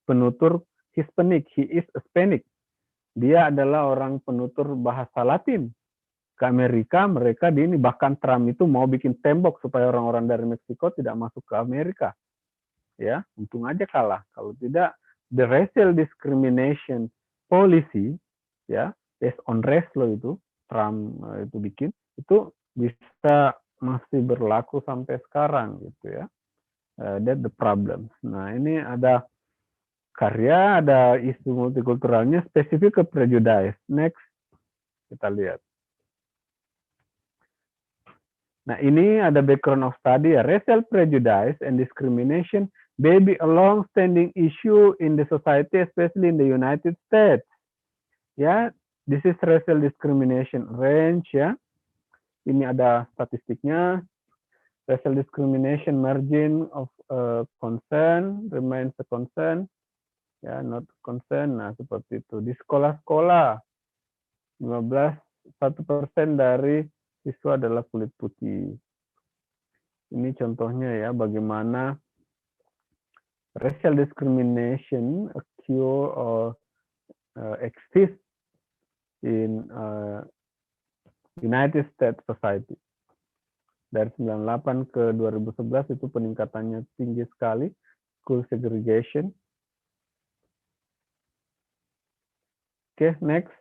penutur Hispanic, he is Hispanic. Dia adalah orang penutur bahasa Latin ke Amerika, mereka di ini, bahkan Trump itu mau bikin tembok supaya orang-orang dari Meksiko tidak masuk ke Amerika. Ya, untung aja kalah. Kalau tidak, the racial discrimination policy, ya, based on race law itu, Trump itu bikin, itu bisa masih berlaku sampai sekarang gitu ya. That's the problem. Nah, ini ada karya, ada isu multikulturalnya spesifik ke prejudice. Next, kita lihat. Nah, ini ada background of study ya. Racial prejudice and discrimination may be a long-standing issue in the society, especially in the United States. Ya, this is racial discrimination range ya. Ini ada statistiknya. Racial discrimination margin of concern remains a concern. Ya, not concern. Nah, seperti itu. Di sekolah-sekolah, 1% dari siswa adalah kulit putih. Ini contohnya ya, bagaimana racial discrimination occur or exist in United States society. Dari 98 ke 2011 itu peningkatannya tinggi sekali, school segregation. Oke, next.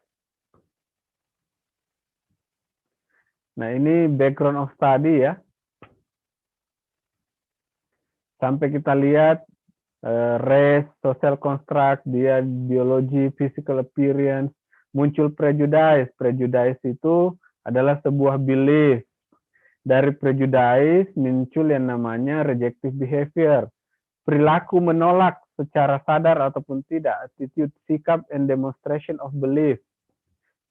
Nah, ini background of study ya. Sampai kita lihat race, social construct, dia biology, physical appearance, muncul prejudice. Prejudice itu adalah sebuah belief. Dari prejudice muncul yang namanya rejective behavior. Perilaku menolak secara sadar ataupun tidak, attitude, sikap, and demonstration of belief.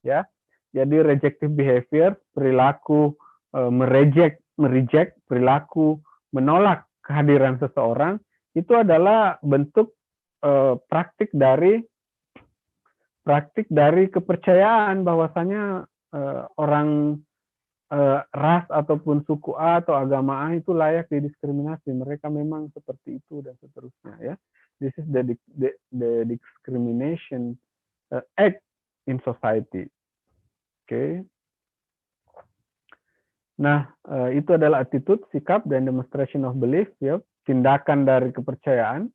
Ya, jadi rejective behavior, perilaku mereject, perilaku menolak kehadiran seseorang, itu adalah bentuk praktik dari kepercayaan bahwasanya orang ras ataupun suku A atau agama A itu layak didiskriminasi. Mereka memang seperti itu dan seterusnya ya. This is the discrimination act in society. Oke. Nah, itu adalah attitude, sikap, dan demonstration of belief, ya, tindakan dari kepercayaan.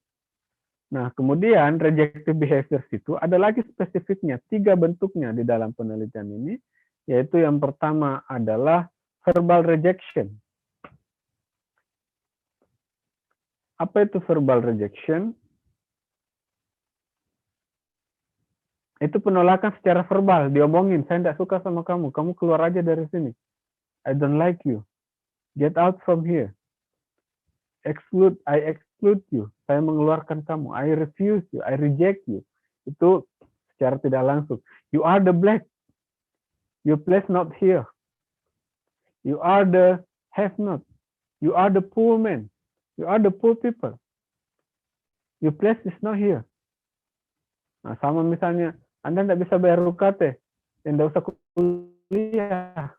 Nah, kemudian rejective behaviors itu ada lagi spesifiknya, 3 bentuknya di dalam penelitian ini, yaitu yang pertama adalah verbal rejection. Apa itu verbal rejection? Itu penolakan secara verbal, diomongin, saya tidak suka sama kamu keluar aja dari sini. I don't like you. Get out from here. I exclude you. Saya mengeluarkan kamu. I refuse you. I reject you. Itu secara tidak langsung. You are the black. Your place not here. You are the have-not. You are the poor man. You are the poor people. Your place is not here. Nah, sama misalnya, Anda tidak bisa bayar UKT. Tidak usah kuliah.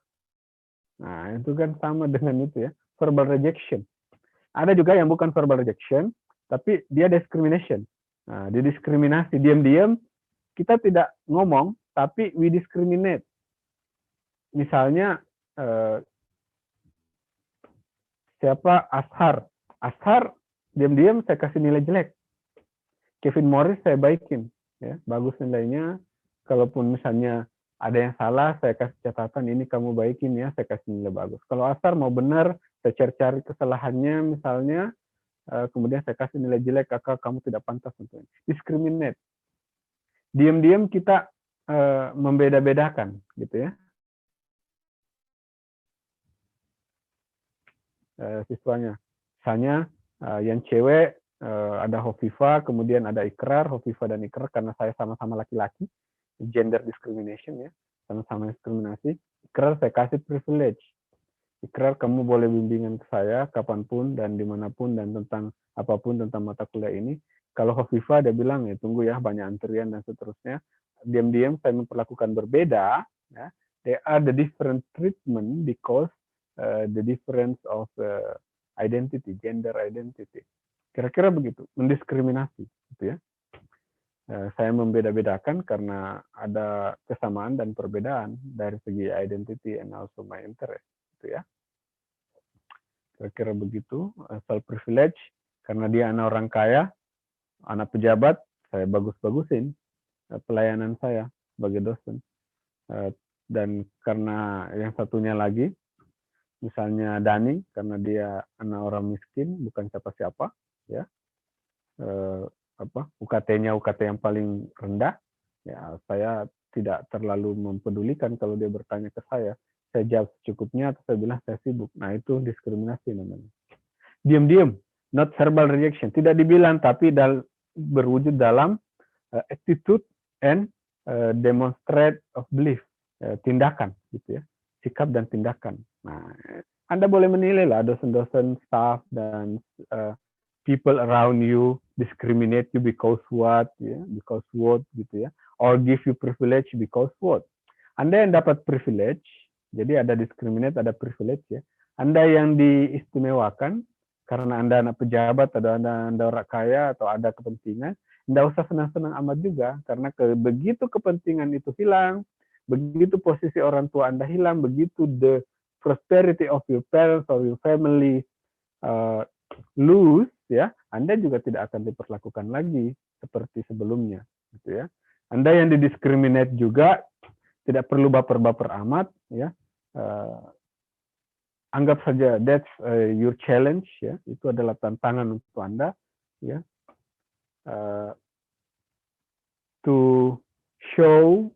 Nah, itu kan sama dengan itu ya, verbal rejection. Ada juga yang bukan verbal rejection, tapi dia discrimination. Nah, didiskriminasi, diam-diam, kita tidak ngomong, tapi we discriminate. Misalnya, siapa Ashar. Ashar, diam-diam saya kasih nilai jelek. Kevin Morris saya baikin. Ya, bagus nilainya, kalaupun misalnya ada yang salah, saya kasih catatan, ini kamu baikin ya, saya kasih nilai bagus. Kalau Ashar mau benar, saya cari-cari kesalahannya misalnya, kemudian saya kasih nilai jelek, kakak kamu tidak pantas untuk ini. Discriminate. Diam-diam kita membeda-bedakan, gitu ya. Siswanya. Misalnya, yang cewek ada Hovifa, kemudian ada Ikrar, Hovifa dan Ikrar, karena saya sama-sama laki-laki, gender discrimination ya, sama-sama diskriminasi. Ikrar saya kasih privilege. Ikrar kamu boleh bimbingan ke saya kapanpun dan dimanapun dan tentang apapun tentang mata kuliah ini. Kalau Hovifa dia bilang ya tunggu ya banyak antrian dan seterusnya. Diam-diam saya memperlakukan berbeda. Ya. They are the different treatment because the difference of identity, gender identity. Kira-kira begitu, mendiskriminasi, gitu ya. Saya membeda-bedakan karena ada kesamaan dan perbedaan dari segi identity and also my interest, gitu ya. Kira-kira begitu. Self privilege karena dia anak orang kaya, anak pejabat, saya bagus-bagusin pelayanan saya sebagai dosen. Dan karena yang satunya lagi, misalnya Dani, karena dia anak orang miskin, bukan siapa-siapa, ya. UKT-nya UKT yang paling rendah, ya saya tidak terlalu mempedulikan kalau dia bertanya ke saya jawab secukupnya atau saya bilang saya sibuk. Nah itu diskriminasi namanya. Diam-diam, not verbal rejection, tidak dibilang tapi berwujud dalam attitude and demonstrate of belief, tindakan gitu ya, sikap dan tindakan. Nah Anda boleh menilai lah dosen-dosen, staff dan people around you discriminate you because what, ya, because what gitu ya, or give you privilege because what. Anda yang dapat privilege, jadi ada discriminate, ada privilege ya. Anda yang diistimewakan karena Anda anak pejabat atau Anda orang kaya atau ada kepentingan, tidak usah senang-senang amat juga karena begitu kepentingan itu hilang, begitu posisi orang tua Anda hilang, begitu the prosperity of your parents or your family lose, ya, Anda juga tidak akan diperlakukan lagi seperti sebelumnya, gitu ya. Anda yang didiskriminate juga tidak perlu baper-baper amat, ya. anggap saja that's your challenge ya, itu adalah tantangan untuk Anda ya, to show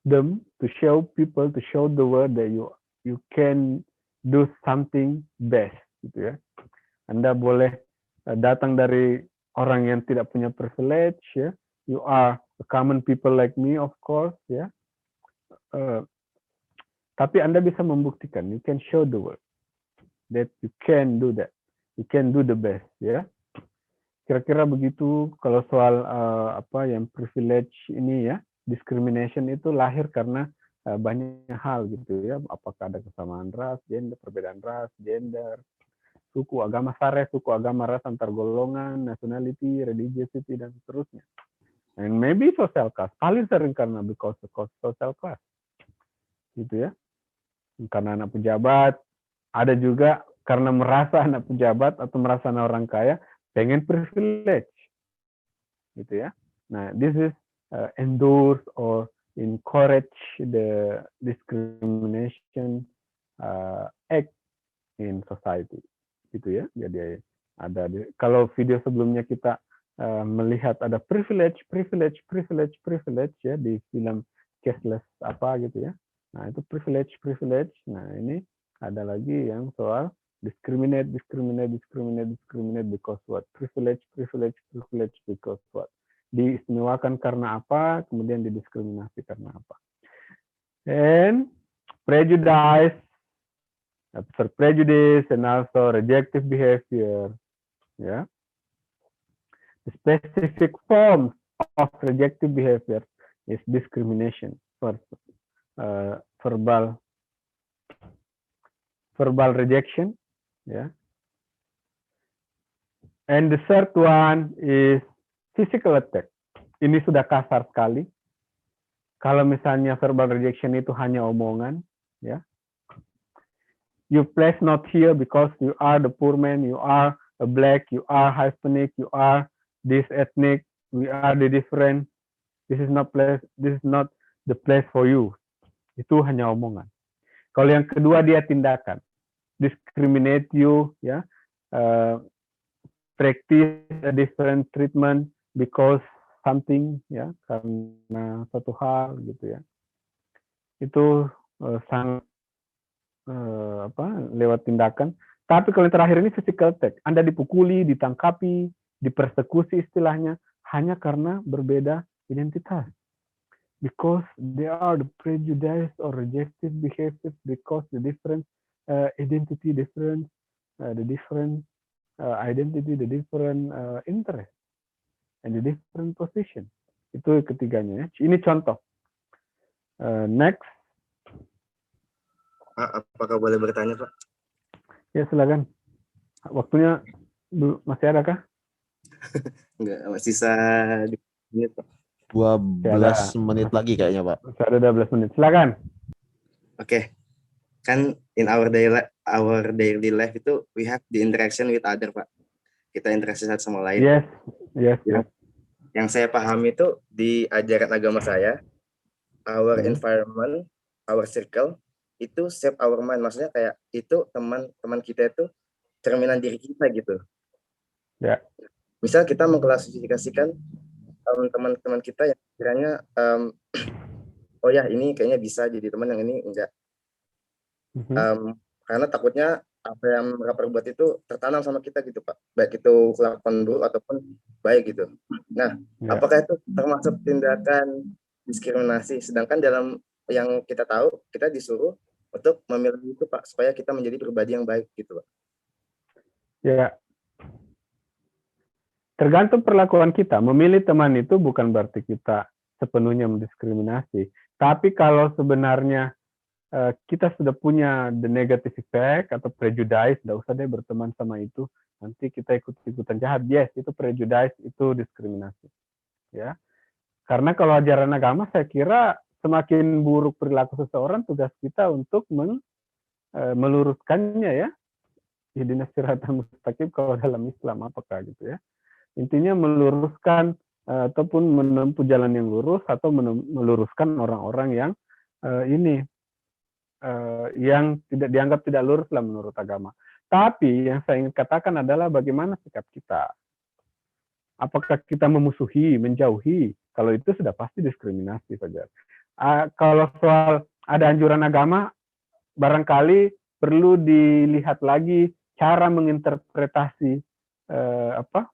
them, to show people, to show the world that you can do something best gitu ya. Anda boleh datang dari orang yang tidak punya privilege ya, you are a common people like me of course ya. Tapi Anda bisa membuktikan, you can show the world that you can do that, you can do the best, ya. Kira-kira begitu kalau soal apa yang privilege ini ya, discrimination itu lahir karena banyak hal gitu ya, apakah ada kesamaan ras, gender, perbedaan ras, gender, suku, agama sara, suku, agama, ras, antar golongan, nationality, religiosity dan seterusnya. And maybe social class, paling sering karena because of social class, gitu ya. Karena anak pejabat, ada juga karena merasa anak pejabat atau merasa anak orang kaya, pengen privilege, gitu ya. Nah, this is endorse or encourage the discrimination act in society, gitu ya. Jadi ada kalau video sebelumnya kita melihat ada privilege ya di film Cashless apa gitu ya. Nah, itu privilege. Nah, ini ada lagi yang soal discriminate because what? Privilege because what? Diistimewakan karena apa, kemudian didiskriminasi karena apa. And prejudice and also rejective behavior. Yeah. The specific forms of rejective behavior is discrimination. First, verbal rejection, yeah. And the third one is physical attack. Ini sudah kasar sekali. Kalau misalnya verbal rejection itu hanya omongan, ya. You place not here because you are the poor man, you are a black, you are Hispanic, you are this ethnic, we are the different. This is not the place for you. Itu hanya omongan. Kalau yang kedua dia tindakan, discriminate you, ya, practice a different treatment because something, ya, karena satu hal gitu ya. Itu sangat lewat tindakan. Tapi kalau yang terakhir ini physical attack, Anda dipukuli, ditangkapi, dipersekusi istilahnya hanya karena berbeda identitas. Because they are the prejudice or rejective behaviors because the different identity, the different identity, the different interest, and the different position. Itu ketiganya. Ya. Ini contoh. Next. Apakah boleh bertanya, Pak? Ya, silakan. Waktunya masih ada kah? Enggak, sisa menit, Pak. 12 menit lagi kayaknya, Pak. Ada 12 menit. Silakan. Oke. Kan in our daily life itu we have the interaction with other, Pak. Kita interaksi satu sama lain. Yes. Yang saya pahami itu di ajaran agama saya, our environment, our circle itu shape our mind. Maksudnya kayak itu teman-teman kita itu cerminan diri kita gitu. Ya. Misal kita mengklasifikasikan teman-teman kita yang kiranya oh ya ini kayaknya bisa jadi teman, yang ini enggak. Karena takutnya apa yang mereka perbuat itu tertanam sama kita gitu, Pak. Baik itu kelakuan buruk ataupun baik gitu. Nah, apakah itu termasuk tindakan diskriminasi? Sedangkan dalam yang kita tahu, kita disuruh untuk memilih itu, Pak, supaya kita menjadi pribadi yang baik gitu, Pak. Ya. Tergantung perlakuan kita. Memilih teman itu bukan berarti kita sepenuhnya mendiskriminasi. Tapi kalau sebenarnya kita sudah punya the negative effect atau prejudice, tidak usah deh berteman sama itu, nanti kita ikut-ikutan jahat. Yes, itu prejudice, itu diskriminasi. Ya, karena kalau ajaran agama, saya kira semakin buruk perilaku seseorang, tugas kita untuk meluruskannya ya. Ihdinas siratal mustaqim kalau dalam Islam apakah gitu ya. Intinya meluruskan ataupun menempuh jalan yang lurus atau meluruskan orang-orang yang ini yang tidak dianggap tidak lurus lah menurut agama. Tapi yang saya ingin katakan adalah bagaimana sikap kita. Apakah kita memusuhi, menjauhi? Kalau itu sudah pasti diskriminasi saja. Kalau soal ada anjuran agama, barangkali perlu dilihat lagi cara menginterpretasi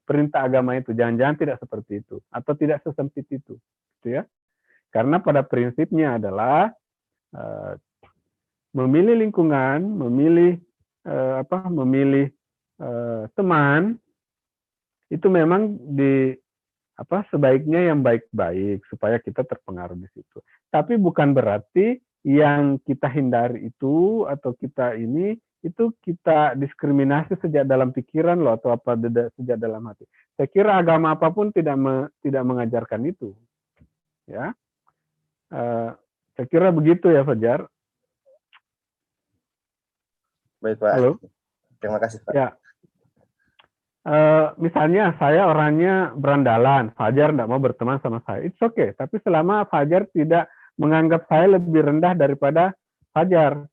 perintah agama itu. Jangan-jangan tidak seperti itu atau tidak sesempit itu, gitu ya. Karena pada prinsipnya adalah memilih lingkungan, memilih teman itu memang sebaiknya yang baik-baik supaya kita terpengaruh di situ. Tapi bukan berarti yang kita hindari itu atau kita ini itu kita diskriminasi sejak dalam pikiran loh atau sejak dalam hati. Saya kira agama apapun tidak mengajarkan itu. Ya, saya kira begitu ya Fajar. Baik Pak. Halo. Terima kasih Pak. Ya. Misalnya saya orangnya berandalan, Fajar tidak mau berteman sama saya, it's okay. Tapi selama Fajar tidak menganggap saya lebih rendah daripada Fajar,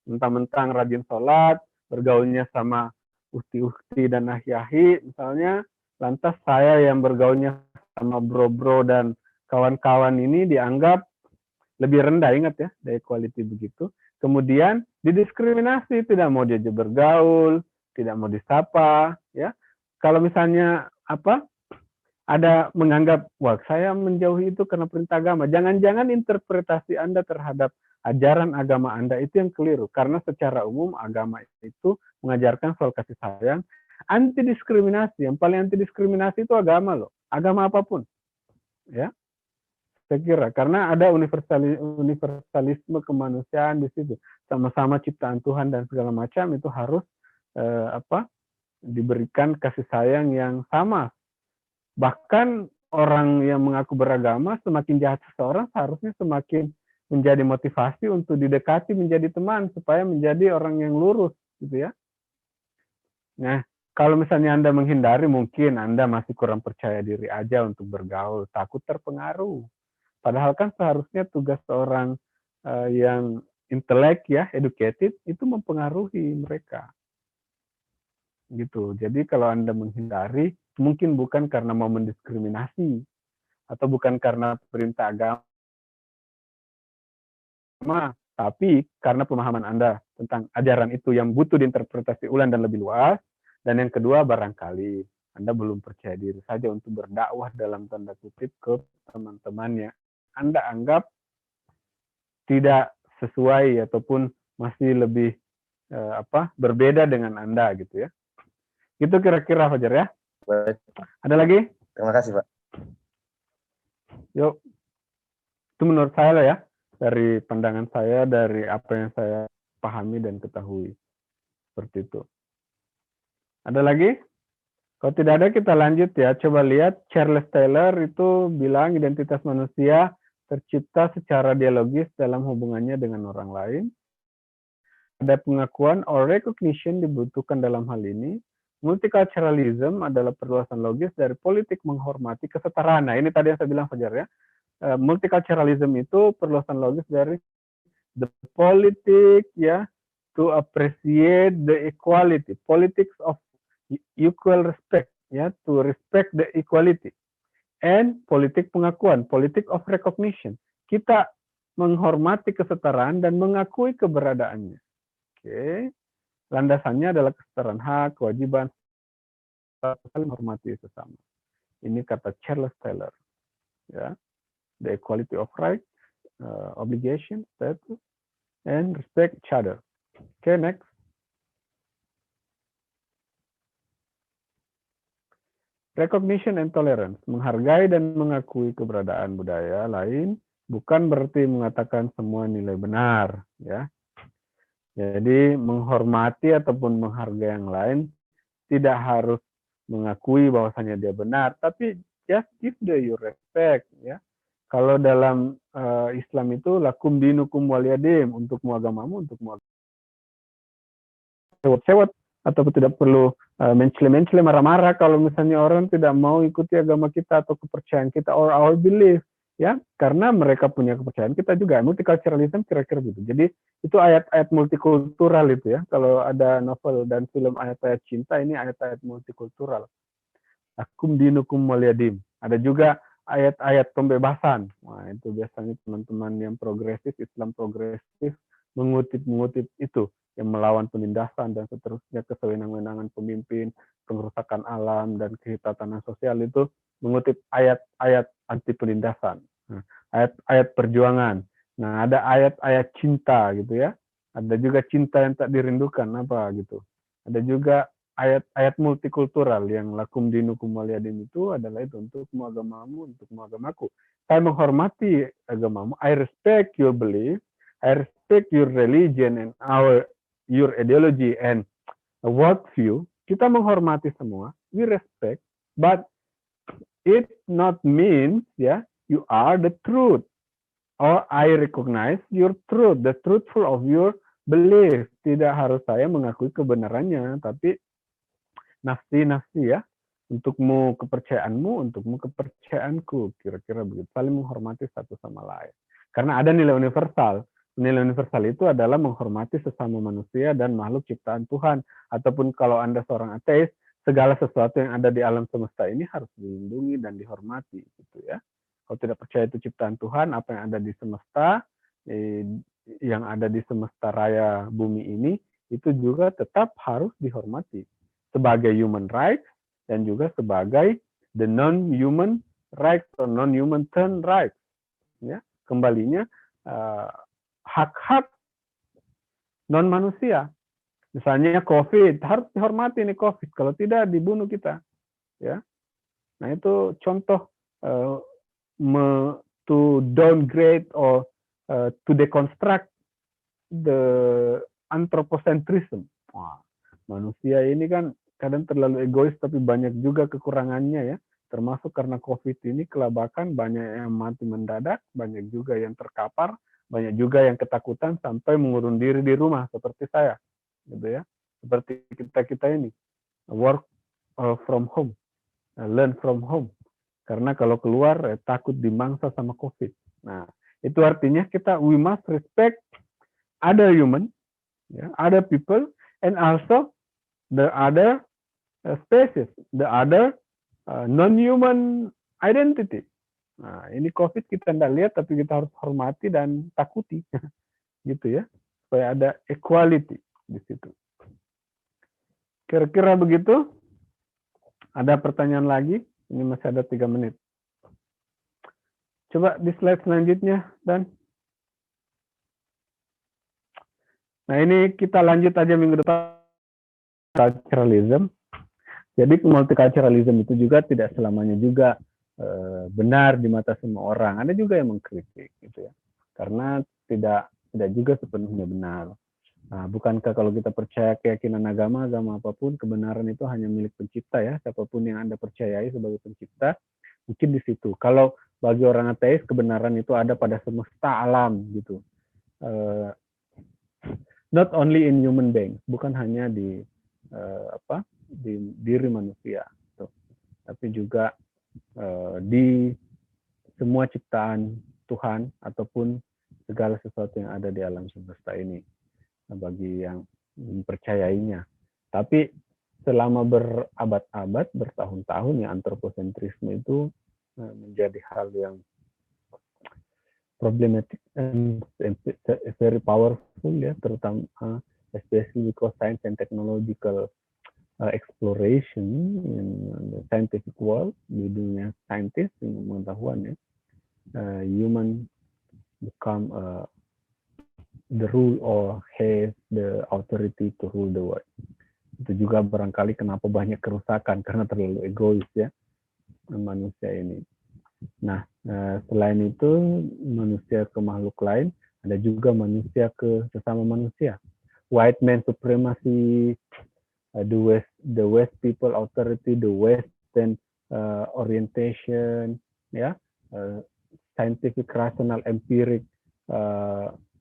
mentang-mentang rajin sholat, bergaulnya sama ukti-ukti dan ahi-ahi, misalnya, lantas saya yang bergaulnya sama bro-bro dan kawan-kawan ini dianggap lebih rendah, ingat ya, dari equality begitu. Kemudian didiskriminasi, tidak mau diajak bergaul, tidak mau disapa, ya. Kalau misalnya ada menganggap, wah saya menjauhi itu karena perintah agama. Jangan-jangan interpretasi Anda terhadap ajaran agama Anda itu yang keliru. Karena secara umum agama itu mengajarkan soal kasih sayang, anti diskriminasi. Yang paling anti diskriminasi itu agama loh, agama apapun, ya. Saya kira karena ada universalisme kemanusiaan di situ, sama-sama ciptaan Tuhan dan segala macam itu harus diberikan kasih sayang yang sama. Bahkan orang yang mengaku beragama, semakin jahat seseorang seharusnya semakin menjadi motivasi untuk didekati menjadi teman supaya menjadi orang yang lurus, gitu ya. Nah, kalau misalnya Anda menghindari, mungkin Anda masih kurang percaya diri aja untuk bergaul, takut terpengaruh. Padahal kan seharusnya tugas seorang yang intelek ya, educated, itu mempengaruhi mereka. Gitu. Jadi kalau Anda menghindari, mungkin bukan karena mau mendiskriminasi, atau bukan karena perintah agama, tapi karena pemahaman Anda tentang ajaran itu yang butuh diinterpretasi ulang dan lebih luas. Dan yang kedua, barangkali Anda belum percaya diri saja untuk berdakwah dalam tanda kutip ke teman-temannya. Anda anggap tidak sesuai ataupun masih lebih berbeda dengan Anda gitu ya. Itu kira-kira Fajar ya. Baik. Ada lagi? Terima kasih Pak. Yuk. Itu menurut saya lah ya. Dari pandangan saya, dari apa yang saya pahami dan ketahui. Seperti itu. Ada lagi? Kalau tidak ada kita lanjut ya. Coba lihat Charles Taylor itu bilang identitas manusia tercipta secara dialogis dalam hubungannya dengan orang lain. Ada pengakuan or recognition dibutuhkan dalam hal ini. Multiculturalism adalah perluasan logis dari politik menghormati kesetaraan. Nah, ini tadi yang saya bilang Fajar ya. Multiculturalism itu perluasan logis dari the politic ya, to appreciate the equality, politics of equal respect ya, to respect the equality, and politik pengakuan, politik of recognition. Kita menghormati kesetaraan dan mengakui keberadaannya. Oke. Landasannya adalah kesetaraan hak, kewajiban, saling menghormati sesama. Ini kata Charles Taylor. Ya. The equality of rights, obligation, status, and respect each other. Okay, next. Recognition and tolerance, menghargai dan mengakui keberadaan budaya lain, bukan berarti mengatakan semua nilai benar, ya. Jadi menghormati ataupun menghargai yang lain tidak harus mengakui bahwasanya dia benar, tapi just give your respect, ya. Kalau dalam Islam itu lakum dinukum waliyadim, untukmu agamamu, untukmu agamamu. Sewot-sewot atau tidak perlu mencela-mencela, marah-marah kalau misalnya orang tidak mau ikuti agama kita atau kepercayaan kita or our belief. ya, karena mereka punya kepercayaan, kita juga multiculturalism kira-kira gitu. Jadi itu ayat-ayat multikultural itu ya. Kalau ada novel dan film ayat-ayat cinta, ini ayat-ayat multikultural. Akum dinukum waliyadim. Ada juga ayat-ayat pembebasan. Nah, itu biasanya teman-teman yang progresif, Islam progresif, mengutip itu, yang melawan penindasan dan seterusnya, kesewenang-wenangan pemimpin, pengerusakan alam, dan kehitatan sosial itu mengutip ayat-ayat anti penindasan. Nah, ayat-ayat perjuangan. Nah, ada ayat-ayat cinta gitu ya. Ada juga cinta yang tak dirindukan apa gitu. Ada juga ayat-ayat multikultural yang lakum dinukum waliyadin itu adalah itu untukmu agamamu, untukmu agamaku. Saya menghormati agamamu. I respect your belief. I respect your religion and your ideology and worldview. Kita menghormati semua. We respect, but it not means ya you are the truth or I recognize your truth, the truthful of your belief. Tidak harus saya mengakui kebenarannya, tapi nafsi-nafsi ya, untukmu kepercayaanmu, untukmu kepercayaanku, kira-kira begitu, saling menghormati satu sama lain. Karena ada nilai universal. Nilai universal itu adalah menghormati sesama manusia dan makhluk ciptaan Tuhan. Ataupun kalau Anda seorang ateis, segala sesuatu yang ada di alam semesta ini harus dilindungi dan dihormati, gitu ya. Kalau tidak percaya itu ciptaan Tuhan, apa yang ada di semesta, yang ada di semesta raya bumi ini, itu juga tetap harus dihormati sebagai human rights dan juga sebagai the non-human rights atau non-human turn rights. Ya, kembalinya hak-hak non manusia. Misalnya COVID harus dihormati nih COVID. Kalau tidak dibunuh kita. Ya, nah itu contoh to downgrade or to deconstruct the anthropocentrism. Wah, manusia ini kan kadang terlalu egois tapi banyak juga kekurangannya ya. Termasuk karena COVID ini kelabakan, banyak yang mati mendadak, banyak juga yang terkapar, banyak juga yang ketakutan sampai mengurung diri di rumah seperti saya, gitu ya. Seperti kita ini, work from home, learn from home. Karena kalau keluar takut dimangsa sama COVID. Nah, itu artinya we must respect other human, ya, other people, and also the other species, the other non-human identity. Nah, ini COVID kita tidak lihat, tapi kita harus hormati dan takuti, gitu ya, supaya ada equality di situ. Kira-kira begitu. Ada pertanyaan lagi? Ini masih ada 3 menit. Coba di slide selanjutnya, Dan. Nah, ini kita lanjut aja minggu depan. Culturalism. Jadi multiculturalism itu juga tidak selamanya juga benar di mata semua orang. Ada juga yang mengkritik, gitu ya. Karena tidak juga sepenuhnya benar. Nah, bukankah kalau kita percaya keyakinan agama apapun, kebenaran itu hanya milik pencipta ya, siapapun yang Anda percayai sebagai pencipta, mungkin di situ. Kalau bagi orang ateis, kebenaran itu ada pada semesta alam, gitu. Not only in human beings, bukan hanya di diri manusia, gitu. Tapi juga di semua ciptaan Tuhan ataupun segala sesuatu yang ada di alam semesta ini. Bagi yang mempercayainya. Tapi selama berabad-abad, bertahun-tahun ya antropocentrisme itu menjadi hal yang problematic and very powerful ya, terutama especially because science and technological exploration in the scientific world, di dunia saintis, pengetahuan ya, human become the rule or has the authority to rule the world. Itu juga barangkali kenapa banyak kerusakan, karena terlalu egois ya manusia ini. Nah, selain itu manusia ke makhluk lain, ada juga manusia ke sesama manusia. White man supremacy, the West people authority, the Western orientation, ya, scientific, rational, empiric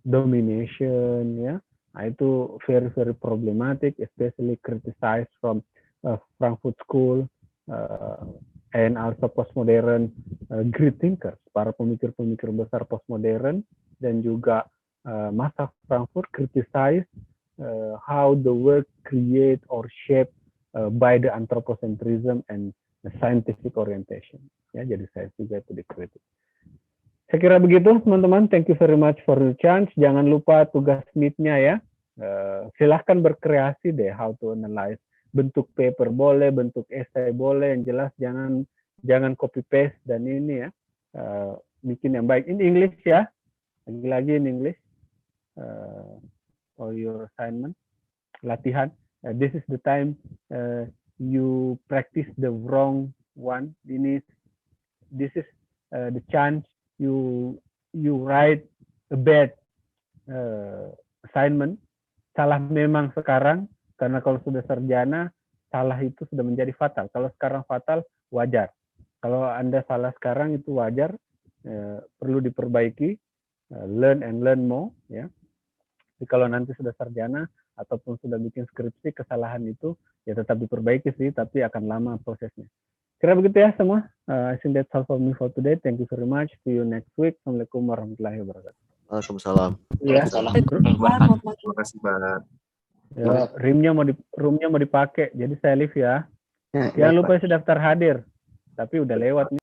domination, ya. Nah, itu very problematic, especially criticized from Frankfurt School, and also postmodern great thinkers, para pemikir-pemikir besar postmodern, dan juga masa Frankfurt criticize how the work create or shape by the anthropocentrism and the scientific orientation. Ya, jadi saya juga itu dikritik. Saya kira begitu, teman-teman. Thank you very much for the chance. Jangan lupa tugas meet-nya ya. Silahkan berkreasi deh how to analyze. Bentuk paper boleh, bentuk essay boleh, yang jelas jangan copy paste dan ini ya, bikin yang baik. In English ya, lagi-lagi in English for your assignment, latihan. This is the time you practice the wrong one. This is the chance you write a bad assignment. Salah memang sekarang, karena kalau sudah sarjana, salah itu sudah menjadi fatal. Kalau sekarang fatal, wajar. Kalau Anda salah sekarang itu wajar, perlu diperbaiki, learn and learn more. Ya. Jadi kalau nanti sudah sarjana ataupun sudah bikin skripsi, kesalahan itu ya tetap diperbaiki sih, tapi akan lama prosesnya. Kira begitu ya semua. I think that's all for me for today. Thank you very much. See you next week. Assalamualaikum warahmatullahi wabarakatuh. Waalaikumsalam. Ya. Terima kasih, Pak. Ya, roomnya mau dipakai, jadi saya live ya. Ya, Jangan lupa sudah daftar hadir, tapi udah lewat nih.